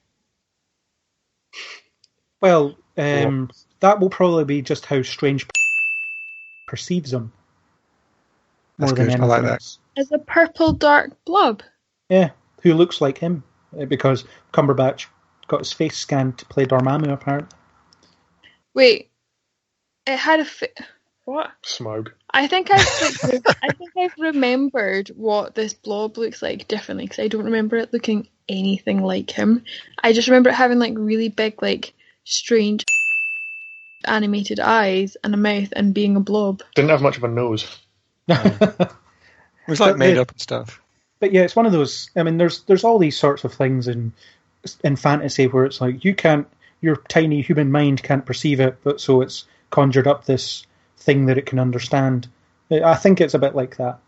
Well, that will probably be just how Strange perceives him. That's More than good. I anything like that. else. As a purple dark blob. Yeah, who looks like him, because Cumberbatch got his face scanned to play Dormammu, apparently. Wait, it had a what? Smaug. I think I've remembered what this blob looks like differently, because I don't remember it looking anything like him. I just remember it having like really big, like strange animated eyes and a mouth and being a blob. Didn't have much of a nose. It was like made up and stuff. But yeah, it's one of those. I mean, there's all these sorts of things in fantasy where it's like your tiny human mind can't perceive it, but so it's conjured up this thing that it can understand. I think it's a bit like that.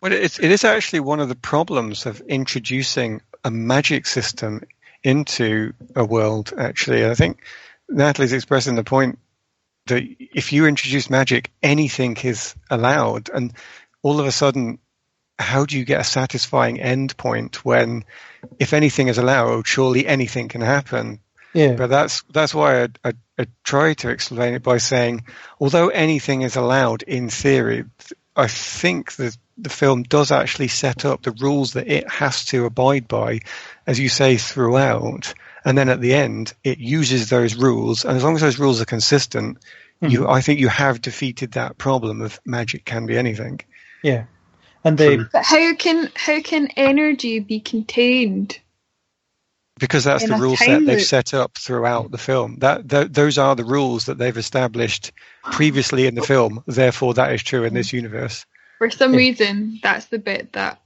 Well, it is actually one of the problems of introducing a magic system into a world, actually. I think Natalie's expressing the point that if you introduce magic, anything is allowed. And all of a sudden, how do you get a satisfying end point when, if anything is allowed, surely anything can happen? Yeah. But that's why I try to explain it by saying, although anything is allowed in theory, I think that the film does actually set up the rules that it has to abide by, as you say, throughout. And then at the end, it uses those rules. And as long as those rules are consistent, I think you have defeated that problem of magic can be anything. Yeah. And But how can energy be contained? Because that's In the a rule time set they've loop. set up throughout the film. Those are the rules that they've established previously in the film. Therefore, that is true in this universe. For some reason, that's the bit that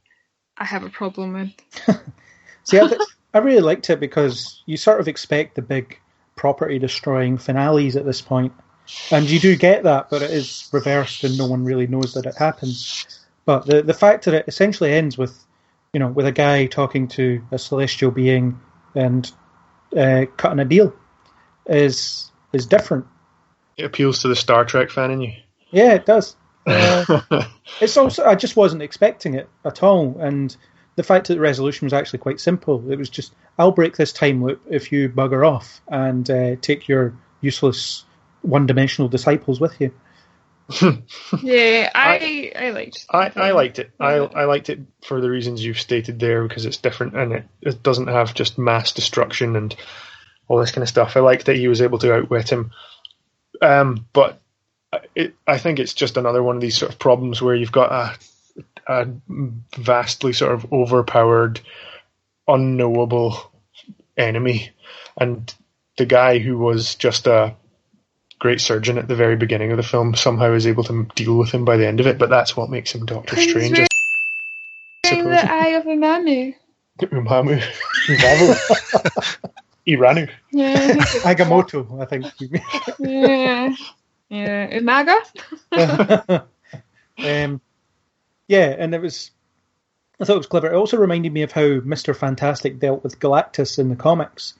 I have a problem with. See, I really liked it because you sort of expect the big property-destroying finales at this point, and you do get that, but it is reversed and no one really knows that it happens. But the fact that it essentially ends with a guy talking to a celestial being and cutting a deal is different. It appeals to the Star Trek fan in you. Yeah, it does. It's also, I just wasn't expecting it at all, and the fact that the resolution was actually quite simple. It was just, I'll break this time loop if you bugger off and take your useless one-dimensional disciples with you. Yeah, I liked it. I liked it. I liked it for the reasons you've stated there, because it's different and it doesn't have just mass destruction and all this kind of stuff. I liked that he was able to outwit him. But I think it's just another one of these sort of problems where you've got a vastly sort of overpowered, unknowable enemy, and the guy who was just a great surgeon at the very beginning of the film somehow is able to deal with him by the end of it, but that's what makes him Doctor Strange. Wearing the eye of Umanu. Umamu. Iranu. Yeah. Agamotto, I think. Yeah. Yeah. Umaga? Yeah, and I thought it was clever. It also reminded me of how Mr. Fantastic dealt with Galactus in the comics.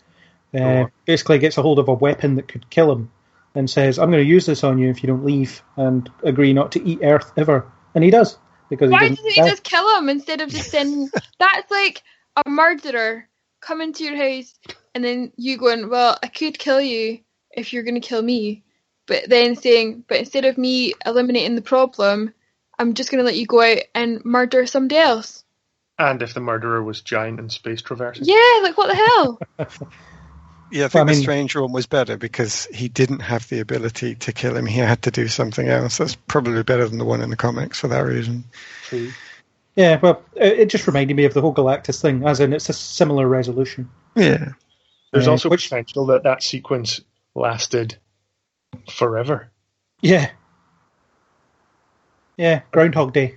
Basically gets a hold of a weapon that could kill him and says, I'm going to use this on you if you don't leave and agree not to eat Earth ever. And he does. Because Why doesn't he just kill him instead of just sending... That's like a murderer coming to your house and then you going, well, I could kill you if you're going to kill me. But then saying, but instead of me eliminating the problem, I'm just going to let you go out and murder somebody else. And if the murderer was giant and space traversing. Yeah, like what the hell? Yeah, I think the Strange one was better because he didn't have the ability to kill him. He had to do something else. That's probably better than the one in the comics for that reason. True. Yeah, well, it just reminded me of the whole Galactus thing, as in it's a similar resolution. Yeah. There's also which, potential that sequence lasted forever. Yeah. Yeah, Groundhog Day.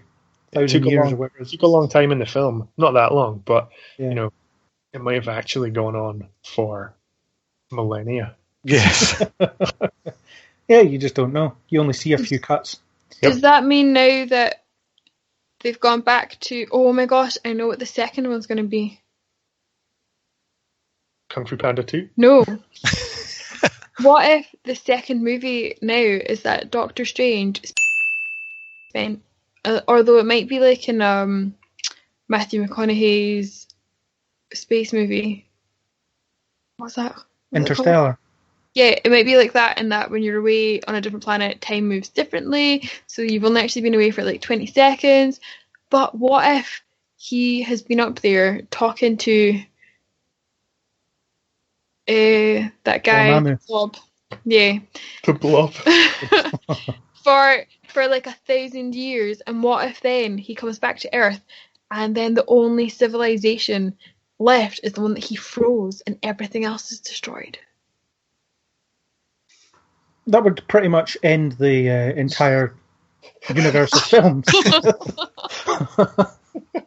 1,000 years or whatever it is. It took a long time in the film. Not that long, but, Yeah. it might have actually gone on for millennia. Yes. Yeah, you just don't know. You only see a few cuts. Does that mean now that they've gone back to, oh my gosh, I know what the second one's going to be? Kung Fu Panda 2? No. What if the second movie now is that Doctor Strange spent, although it might be like in Matthew McConaughey's space movie. What's that? Interstellar. Yeah, it might be like that, in that when you're away on a different planet, time moves differently, so you've only actually been away for like 20 seconds. But what if he has been up there talking to that guy, Blob? Yeah. The Blob. for like 1,000 years, and what if then he comes back to Earth, and then the only civilization left is the one that he froze, and everything else is destroyed? That would pretty much end the entire universe of films.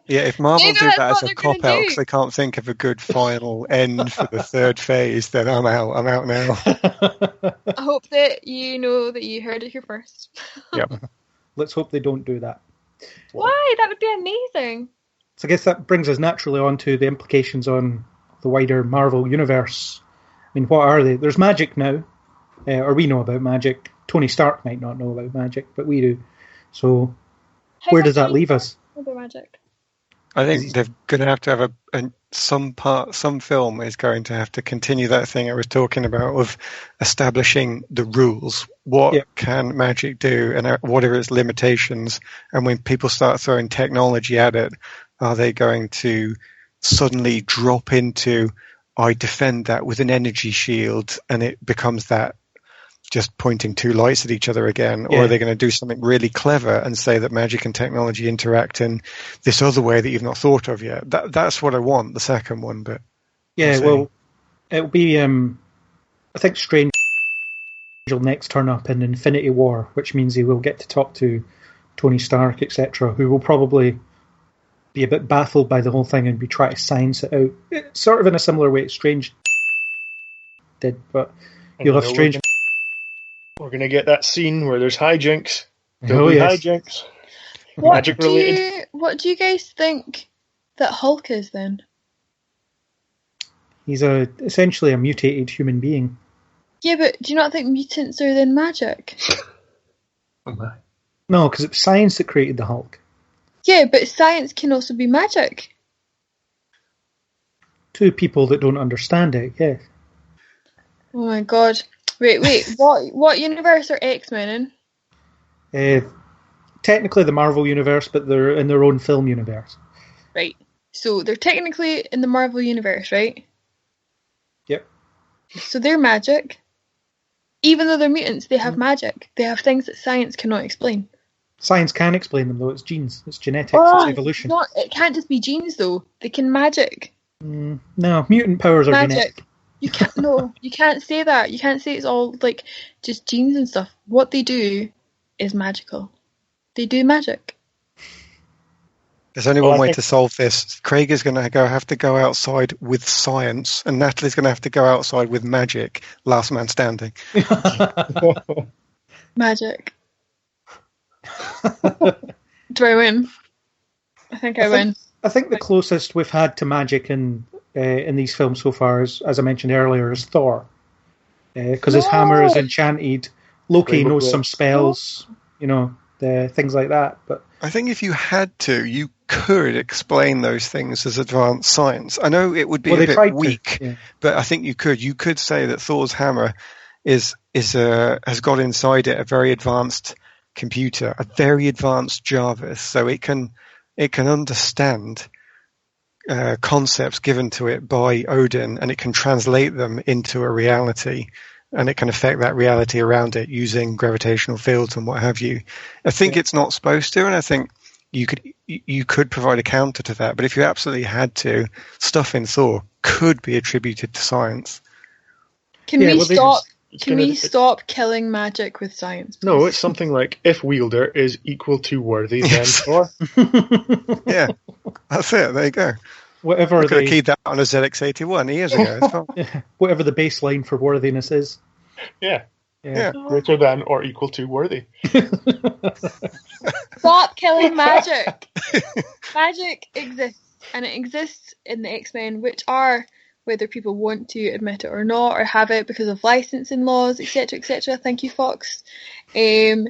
Yeah, if Marvel Maybe do that's that what as a they're gonna cop-out do. because they can't think of a good final end for the third phase, then I'm out. I'm out now. I hope that you know that you heard it here first. Yep. Let's hope they don't do that. Why? That would be amazing. So I guess that brings us naturally on to the implications on the wider Marvel universe. I mean, what are they? There's magic now, or we know about magic. Tony Stark might not know about magic, but we do. So where does that leave us? Magic. I think they're going to have some film is going to have to continue that thing I was talking about of establishing the rules. What can magic do, and what are its limitations? And when people start throwing technology at it, are they going to suddenly drop into, I defend that with an energy shield, and it becomes that just pointing two lights at each other again? Or are they going to do something really clever and say that magic and technology interact in this other way that you've not thought of yet? That's what I want, the second one. But well, it'll be, I think Strange will next turn up in Infinity War, which means he will get to talk to Tony Stark, etc., who will probably be a bit baffled by the whole thing and be trying to science it out. It's sort of in a similar way Strange did, but you'll have Strange... We're going to get that scene where there's hijinks. There'll be hijinks. Magic related. What do you guys think that Hulk is then? He's essentially a mutated human being. Yeah, but do you not think mutants are then magic? No, because it's science that created the Hulk. Yeah, but science can also be magic. To people that don't understand it, yeah. Oh my god. Wait, what universe are X-Men in? Technically the Marvel universe, but they're in their own film universe. Right. So they're technically in the Marvel universe, right? Yep. So they're magic. Even though they're mutants, they have magic. They have things that science cannot explain. Science can explain them, though. It's genes. It's genetics. It's evolution. It can't just be genes, though. They can magic. No, mutant powers are genetic. You can't. No, you can't say that. You can't say it's all like just genes and stuff. What they do is magical. They do magic. There's only one way to solve this. Craig is going to have to go outside with science, and Natalie's going to have to go outside with magic. Last man standing. Magic. Do I win? I think I win. I think the closest we've had to magic in these films so far, as I mentioned earlier, is Thor. Because his hammer is enchanted. Loki knows some spells, things like that. But I think if you had to, you could explain those things as advanced science. I know it would be a bit weak, but I think you could. You could say that Thor's hammer has got inside it a very advanced computer, a very advanced Jarvis, so it can understand concepts given to it by Odin, and it can translate them into a reality, and it can affect that reality around it using gravitational fields and what have you. I think it's not supposed to, and I think you could provide a counter to that. But if you absolutely had to, stuff in Thor could be attributed to science. Can we stop? Can we stop killing magic with science? Please? No, it's something like if wielder is equal to worthy, then Thor. Yeah, that's it. There you go. Whatever I could have keyed that on a ZX81 years ago. Whatever the baseline for worthiness is. Yeah. Greater than or equal to worthy. Stop killing magic. Magic exists, and it exists in the X-Men, which are, whether people want to admit it or not, or have it because of licensing laws, etc., etc. Thank you, Fox. Then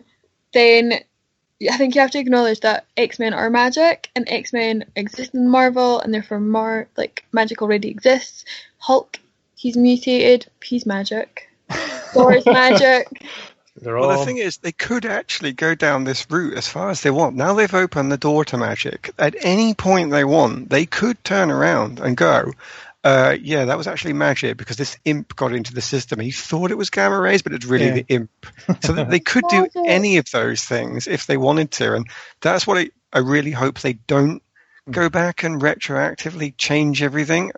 I think you have to acknowledge that X-Men are magic, and X-Men exist in Marvel, and therefore magic already exists. Hulk, he's mutated, he's magic. Thor is magic. The thing is, they could actually go down this route as far as they want. Now they've opened the door to magic. At any point they want, they could turn around and go, that was actually magic because this imp got into the system. He thought it was gamma rays, but it's really the imp. So they could do any of those things if they wanted to. And that's what I really hope they don't go back and retroactively change everything.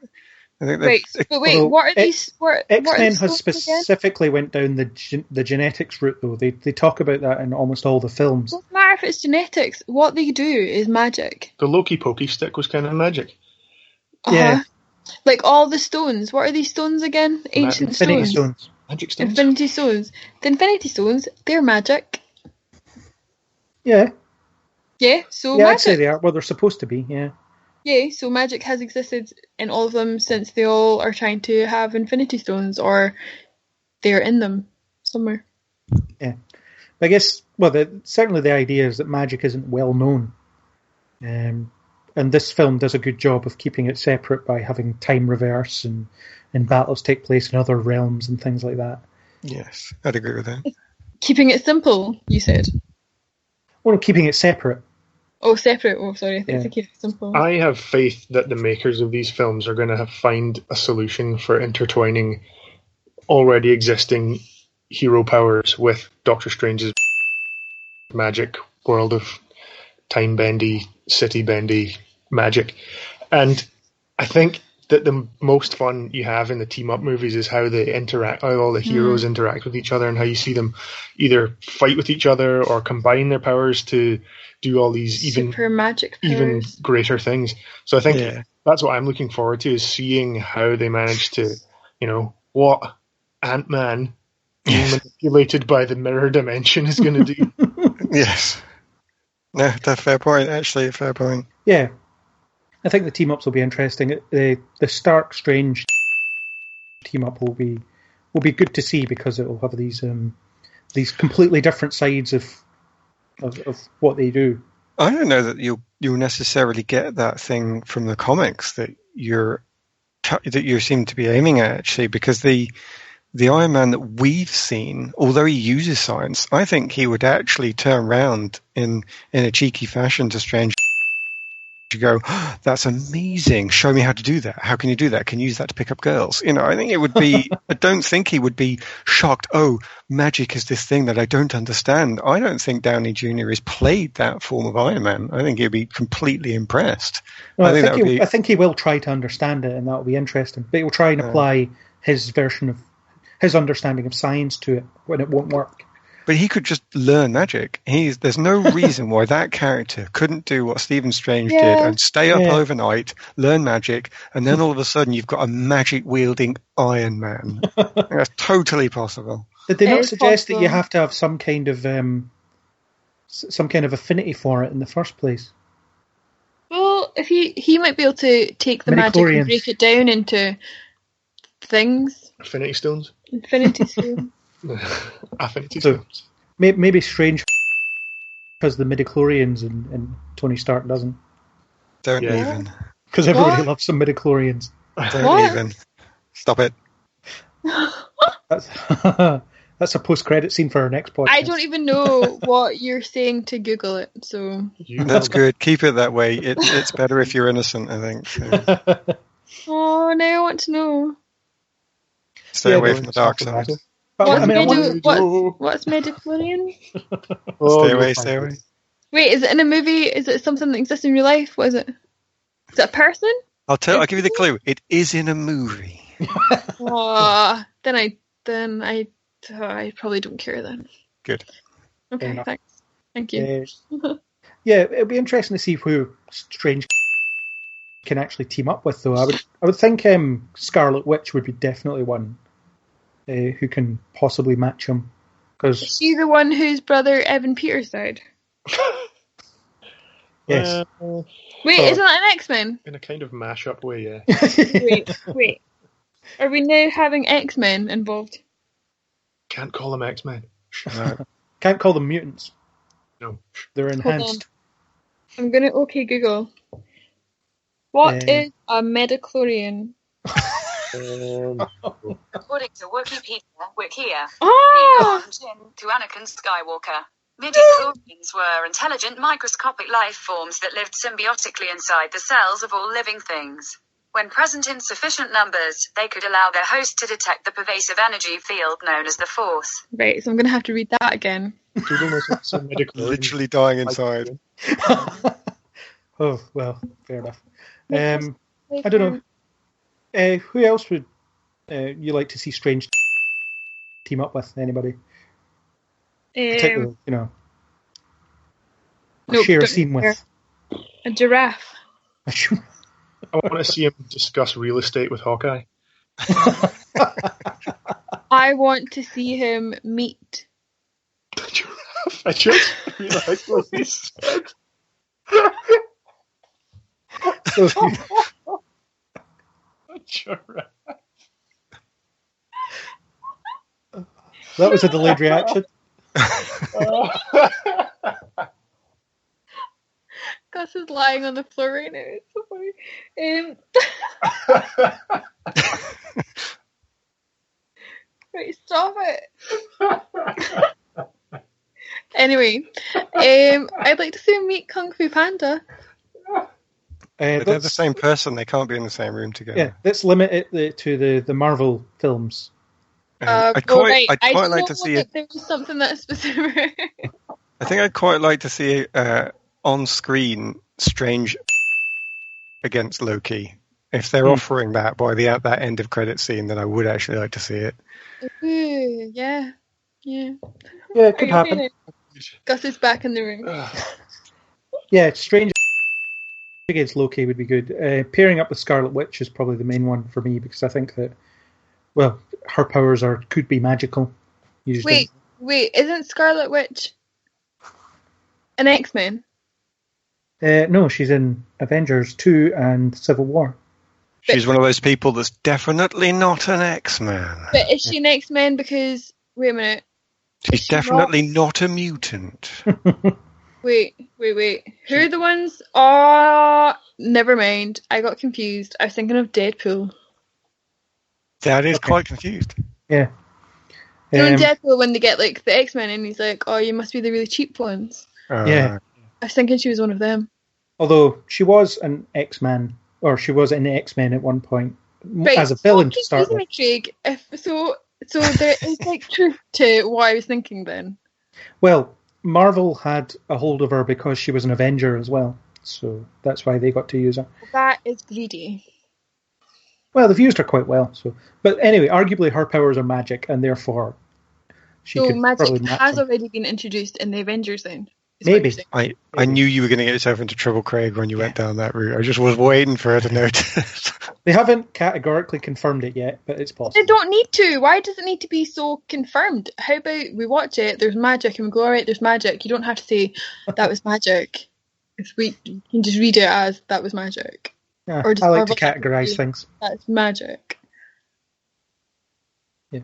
I think what are these? X-Men has specifically went down the genetics route, though. They talk about that in almost all the films. It doesn't matter if it's genetics. What they do is magic. The Loki pokey stick was kind of magic. Yeah. Like all the stones. What are these stones again? Ancient Infinity stones. Magic stones. Infinity Stones. The Infinity Stones, they're magic. Yeah. Yeah, so magic. I'd say they are. Well, they're supposed to be, yeah. Yeah, so magic has existed in all of them since they all are trying to have Infinity Stones, or they're in them somewhere. Yeah. I guess, certainly the idea is that magic isn't well known. And this film does a good job of keeping it separate by having time reverse and battles take place in other realms and things like that. Yes, I'd agree with that. Keeping it simple, you said? Well, keeping it separate. Oh, separate. Oh, sorry. I think to keep it simple. I have faith that the makers of these films are going to find a solution for intertwining already existing hero powers with Doctor Strange's magic world of time-bendy, city-bendy magic. And I think that the most fun you have in the team-up movies is how they interact, how all the heroes interact with each other, and how you see them either fight with each other or combine their powers to do all these even greater things. So I think that's what I'm looking forward to, is seeing how they manage to, what Ant-Man being manipulated by the mirror dimension is going to do. Yes. No, that's a fair point, actually, a fair point. Yeah. I think the team-ups will be interesting. The Stark Strange team-up will be good to see, because it will have these completely different sides of what they do. I don't know that you'll necessarily get that thing from the comics that you seem to be aiming at, actually, because the Iron Man that we've seen, although he uses science, I think he would actually turn around in a cheeky fashion to Strange to go, that's amazing, show me how to do that. How can you do that? Can you use that to pick up girls? I think it would be, I don't think he would be shocked, oh, magic is this thing that I don't understand. I don't think Downey Jr. has played that form of Iron Man. I think he'd be completely impressed. Well, I think he will try to understand it, and that'll be interesting. But he'll try and apply his version of his understanding of science to it when it won't work. But he could just learn magic. There's no reason why that character couldn't do what Stephen Strange did and stay up overnight, learn magic, and then all of a sudden you've got a magic-wielding Iron Man. That's totally possible. Did they not suggest that you have to have some kind of affinity for it in the first place? Well, if he might be able to take the magic and break it down into things. Infinity Stones. Infinity Stones. Affinity Stones. Maybe Strange because the midichlorians and Tony Stark doesn't. Don't even. Because everybody loves some midichlorians. Don't even. Stop it. That's a post-credit scene for our next podcast. I don't even know what you're saying to Google it, so... That's good. Keep it that way. It's better if you're innocent, I think. So. Oh, now I want to know. Stay away from the dark side. What's midichlorian? Stay away. Wait, is it in a movie? Is it something that exists in real life? What is it? Is it a person? I'll give you the clue. It is in a movie. Oh, then I probably don't care then. Good. Okay, thanks. Thank you. Yeah, it'll be interesting to see who Strange can actually team up with, though. I would think Scarlet Witch would be definitely one who can possibly match him. Is she the one whose brother Evan Peters died? Yes. Wait, isn't that an X-Men? In a kind of mash-up way, yeah. Wait. Are we now having X-Men involved? Can't call them X-Men. No. Can't call them mutants. No. They're enhanced. I'm going to OK Google. What is a Metachlorian? According to Wikia, Oh! to Anakin Skywalker, midichlorians were intelligent microscopic life forms that lived symbiotically inside the cells of all living things. When present in sufficient numbers, they could allow their host to detect the pervasive energy field known as the Force. Right, so I'm going to have to read that again. Literally dying inside. Oh, well, fair enough. I don't know. Who else would you like to see Strange team up with? Anybody? Particularly, share a scene with. A giraffe. I want to see him discuss real estate with Hawkeye. I want to see him meet. A giraffe? I just realised what he said. A giraffe. That was a delayed reaction. Gus is lying on the floor right now. It's so funny. Right, stop it. Anyway, I'd like to see him meet Kung Fu Panda. They're the same person. They can't be in the same room together. Yeah, let's limit it to the Marvel films. I'd quite like to see it. There was something that's specific. I think I'd quite like to see on screen Strange against Loki. If they're offering that by that end of credit scene, then I would actually like to see it. Ooh, yeah. Yeah, it could happen. Gus is back in the room. Yeah, Strange against Loki would be good. Pairing up with Scarlet Witch is probably the main one for me because I think that, well, her powers could be magical. Wait, isn't Scarlet Witch an X-Men? No, she's in Avengers 2 and Civil War. She's one of those people that's definitely not an X-Man. But is she an X-Men because... Wait a minute. She's definitely not a mutant. Wait. Who are the ones? Oh, never mind. I got confused. I was thinking of Deadpool. That is quite confused. Yeah. So in Deadpool, when they get like the X-Men and he's like, oh, you must be the really cheap ones. Yeah. I was thinking she was one of them. Although she was an X-Man, or she was in the X-Men at one point, as a villain to start with. Craig. So there is like truth to what I was thinking then. Well, Marvel had a hold of her because she was an Avenger as well, so that's why they got to use her. That is greedy. Well, they've used her quite well. But anyway, arguably her powers are magic, and therefore she could magic probably match has them. already been introduced in the Avengers then. Maybe. I knew you were going to get yourself into trouble, Craig, when you went down that route. I just was waiting for her to notice. They haven't categorically confirmed it yet, but it's possible. They don't need to. Why does it need to be so confirmed? How about we watch it, there's magic, and we go, alright, there's magic. You don't have to say, that was magic. You can just read it as, that was magic. Yeah, or just I like to categorise things. That's magic. Yeah.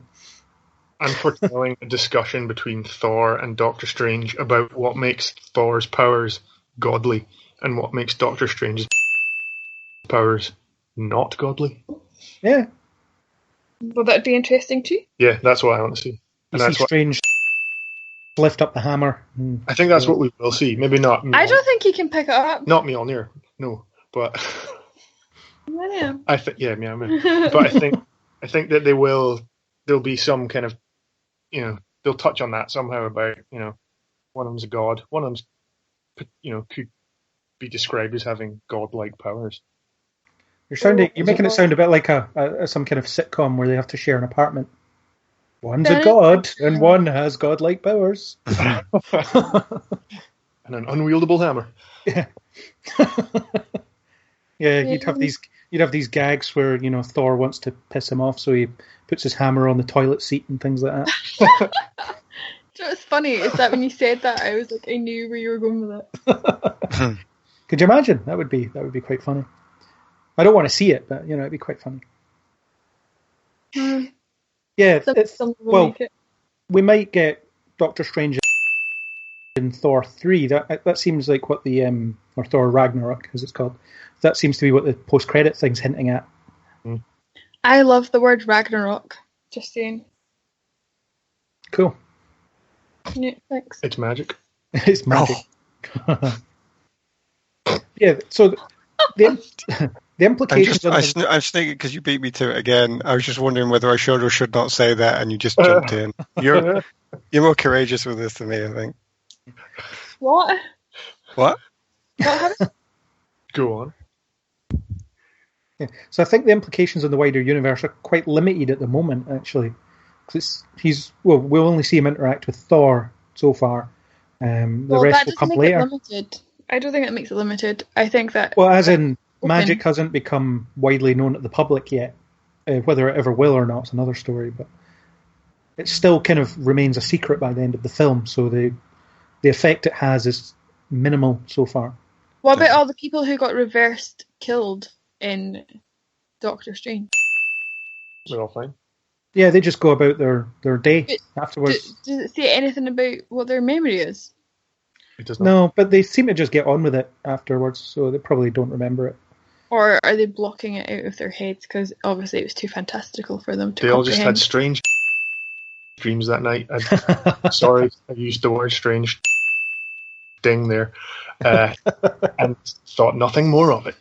I'm foretelling a discussion between Thor and Doctor Strange about what makes Thor's powers godly and what makes Doctor Strange's powers not godly. Yeah. Well, that'd be interesting too. Yeah, that's what I want to see. And You that's see what, Strange lift up the hammer. I think that's what we will see. Maybe not. I don't think he can pick it up. Not Mjolnir, no. But Yeah. I think But I think that there'll be some kind of, they'll touch on that somehow about, one of them's a god, one of them's could be described as having godlike powers. You're making it sound a bit like some kind of sitcom where they have to share an apartment. One's a god, and one has godlike powers. And an unwieldable hammer. Yeah. Yeah, you'd have these gags where, Thor wants to piss him off, so he puts his hammer on the toilet seat and things like that. What's funny is that when you said that, I was like, I knew where you were going with it. Could you imagine? That would be quite funny. I don't want to see it, but it'd be quite funny. Yeah, we might get Doctor Strange in Thor 3. That seems like what the or Thor Ragnarok, as it's called. That seems to be what the post-credit thing's hinting at. I love the word Ragnarok. Just saying. Cool. Yeah, thanks. It's magic. It's magic. Oh. Yeah. So the implications. I'm thinking because you beat me to it again. I was just wondering whether I should or should not say that, and you just jumped in. You're more courageous with this than me, I think. What? What happened? Go on. Yeah. So I think the implications in the wider universe are quite limited at the moment, actually. We'll only see him interact with Thor so far. The rest will come later. Limited. I don't think that makes it limited. I think that... Well, as in, magic hasn't become widely known to the public yet. Whether it ever will or not is another story, but it still kind of remains a secret by the end of the film, so the effect it has is minimal so far. What about all the people who got reversed killed in Doctor Strange? They're all fine. Yeah, they just go about their day afterwards. Does it say anything about what their memory is? It does not. No, but they seem to just get on with it afterwards, so they probably don't remember it. Or are they blocking it out of their heads because obviously it was too fantastical for them to They all just had strange dreams that night. Sorry, I used the word strange ding there. And thought nothing more of it.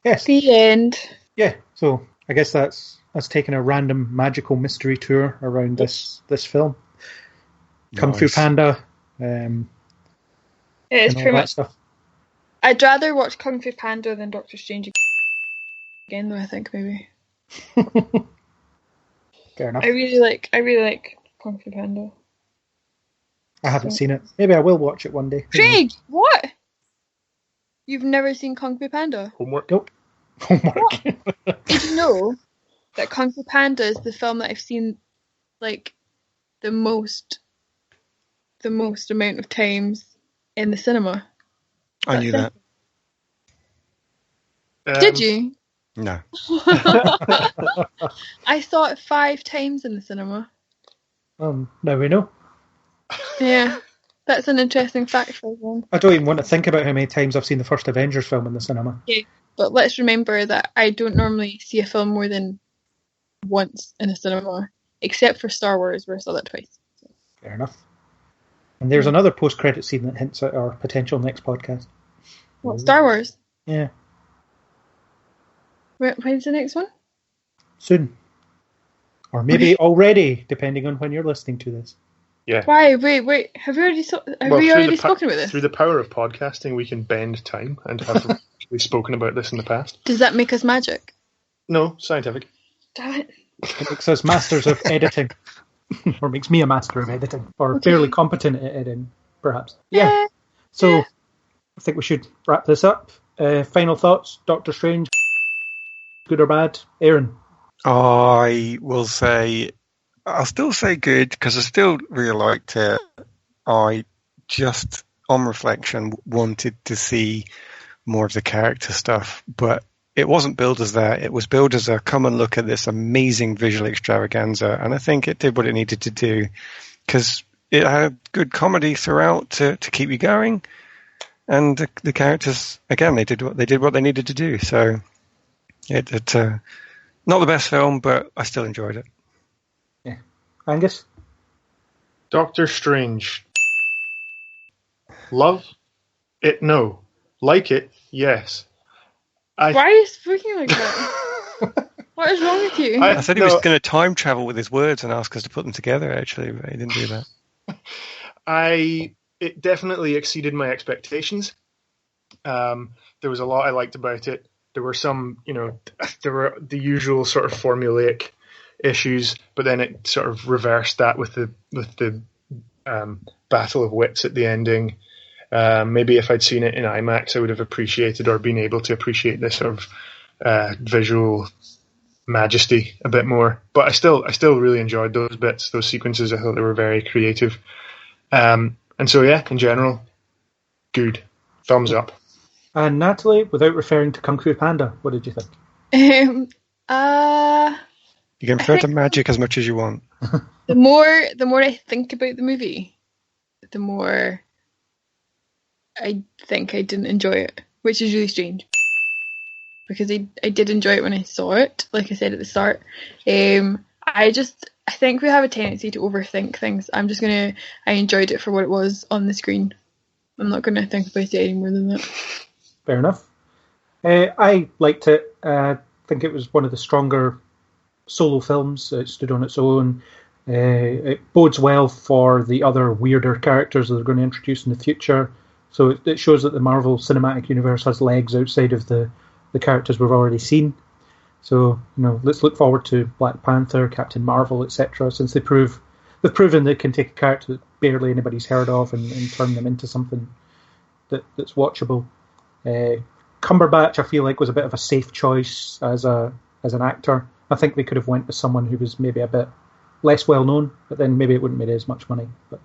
Yes. The end. Yeah, so I guess that's taking a random magical mystery tour around this film. Nice. Kung-Fu Panda. It is pretty much stuff. I'd rather watch Kung-Fu Panda than Doctor Strange again, though. I think maybe. Fair enough. I really like Kung-Fu Panda. I haven't seen it. Maybe I will watch it one day. Craig, what? You've never seen Kung Fu Panda? Homework. Nope. Homework. Did you know that Kung Fu Panda is the film that I've seen like the most amount of times in the cinema? I knew that. Did you? No. I saw it 5 times in the cinema. Now we know. Yeah, that's an interesting fact for everyone. I don't even want to think about how many times I've seen the first Avengers film in the cinema. Yeah, but let's remember that I don't normally see a film more than once in a cinema, except for Star Wars, where I saw that twice. So. Fair enough. And there's another post-credit scene that hints at our potential next podcast. What, Star Wars? Yeah. When's the next one? Soon. Or maybe already, depending on when you're listening to this. Yeah. Why? Wait. Have we already spoken about this? Through the power of podcasting, we can bend time and have actually spoken about this in the past. Does that make us magic? No, scientific. Damn it. It makes us masters of editing. Or makes me a master of editing. Or fairly competent at editing, perhaps. Yeah. So, I think we should wrap this up. Final thoughts? Doctor Strange? Good or bad? Aaron? I will say... I'll still say good because I still really liked it. I just, on reflection, wanted to see more of the character stuff, but it wasn't billed as that. It was billed as a come and look at this amazing visual extravaganza, and I think it did what it needed to do because it had good comedy throughout to keep you going, and the characters again they did what they needed to do. So it not the best film, but I still enjoyed it. Angus? Doctor Strange. Love it? No. Like it? Yes. Why are you speaking like that? What is wrong with you? I said he was going to time travel with his words and ask us to put them together, actually, but he didn't do that. I it definitely exceeded my expectations. There was a lot I liked about it. There were some, there were the usual sort of formulaic issues, but then it sort of reversed that with the battle of wits at the ending. Maybe if I'd seen it in IMAX, I would have appreciated or been able to appreciate this sort of visual majesty a bit more. But I still really enjoyed those bits, those sequences. I thought they were very creative. And so, yeah, in general, good. Thumbs up. And Natalie, without referring to Kung Fu Panda, what did you think? You can refer to magic as much as you want. The more I think about the movie, the more I think I didn't enjoy it, which is really strange. Because I did enjoy it when I saw it, like I said at the start. I think we have a tendency to overthink things. I enjoyed it for what it was on the screen. I'm not going to think about it any more than that. Fair enough. I liked it. I think it was one of the stronger solo films. It stood on its own. It bodes well for the other weirder characters that they're going to introduce in the future. So it shows that the Marvel Cinematic Universe has legs outside of the characters we've already seen. So, let's look forward to Black Panther, Captain Marvel, etc. Since they've proven they can take a character that barely anybody's heard of and turn them into something that's watchable. Cumberbatch, I feel like, was a bit of a safe choice as an actor. I think they could have went with someone who was maybe a bit less well known, but then maybe it wouldn't have made as much money. But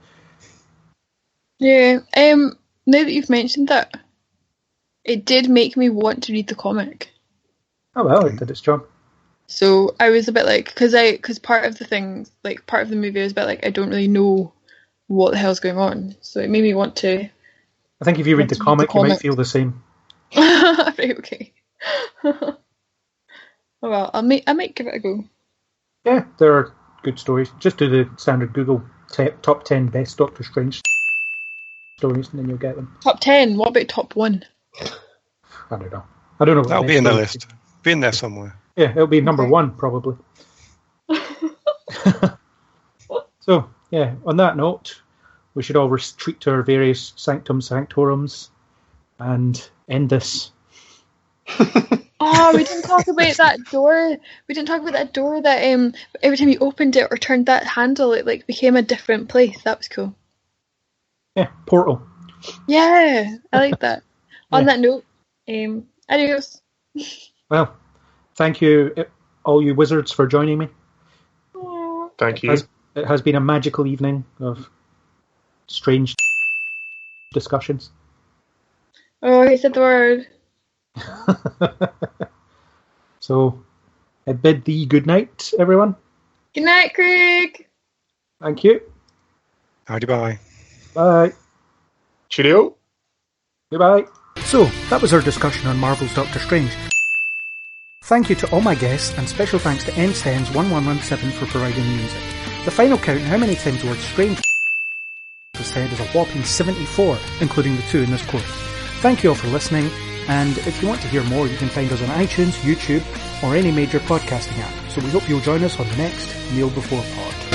yeah, now that you've mentioned that, it did make me want to read the comic. Oh well, it did its job. So I was a bit like, because part of the movie I was a bit like, I don't really know what the hell's going on. So it made me want to. I think if you read the comic, you might feel the same. Right, okay. Oh well, I might give it a go. Yeah, there are good stories. Just do the standard Google top 10 best Doctor Strange stories, and then you'll get them. Top 10? What about top 1? I don't know. I don't know. That'll be in the list. Be in there somewhere. Yeah, it'll be number 1 probably. So, yeah, on that note, we should all retreat to our various sanctorums and end this. Oh, we didn't talk about that door. We didn't talk about that door that every time you opened it or turned that handle, it became a different place. That was cool. Yeah, portal. Yeah, I like that. On that note, adios. Well, thank you, all you wizards, for joining me. Thank you. It has been a magical evening of strange discussions. Oh, he said the word. So, I bid thee good night, everyone. Good night, Craig. Thank you. Howdy, bye. Bye. Cheerio. Goodbye. So, that was our discussion on Marvel's Doctor Strange. Thank you to all my guests, and special thanks to NSens1117 for providing the music. The final count how many times the word strange was said is a whopping 74, including the 2 in this course. Thank you all for listening, and if you want to hear more, you can find us on iTunes, YouTube, or any major podcasting app. So we hope you'll join us on the next Kneel Before Pod.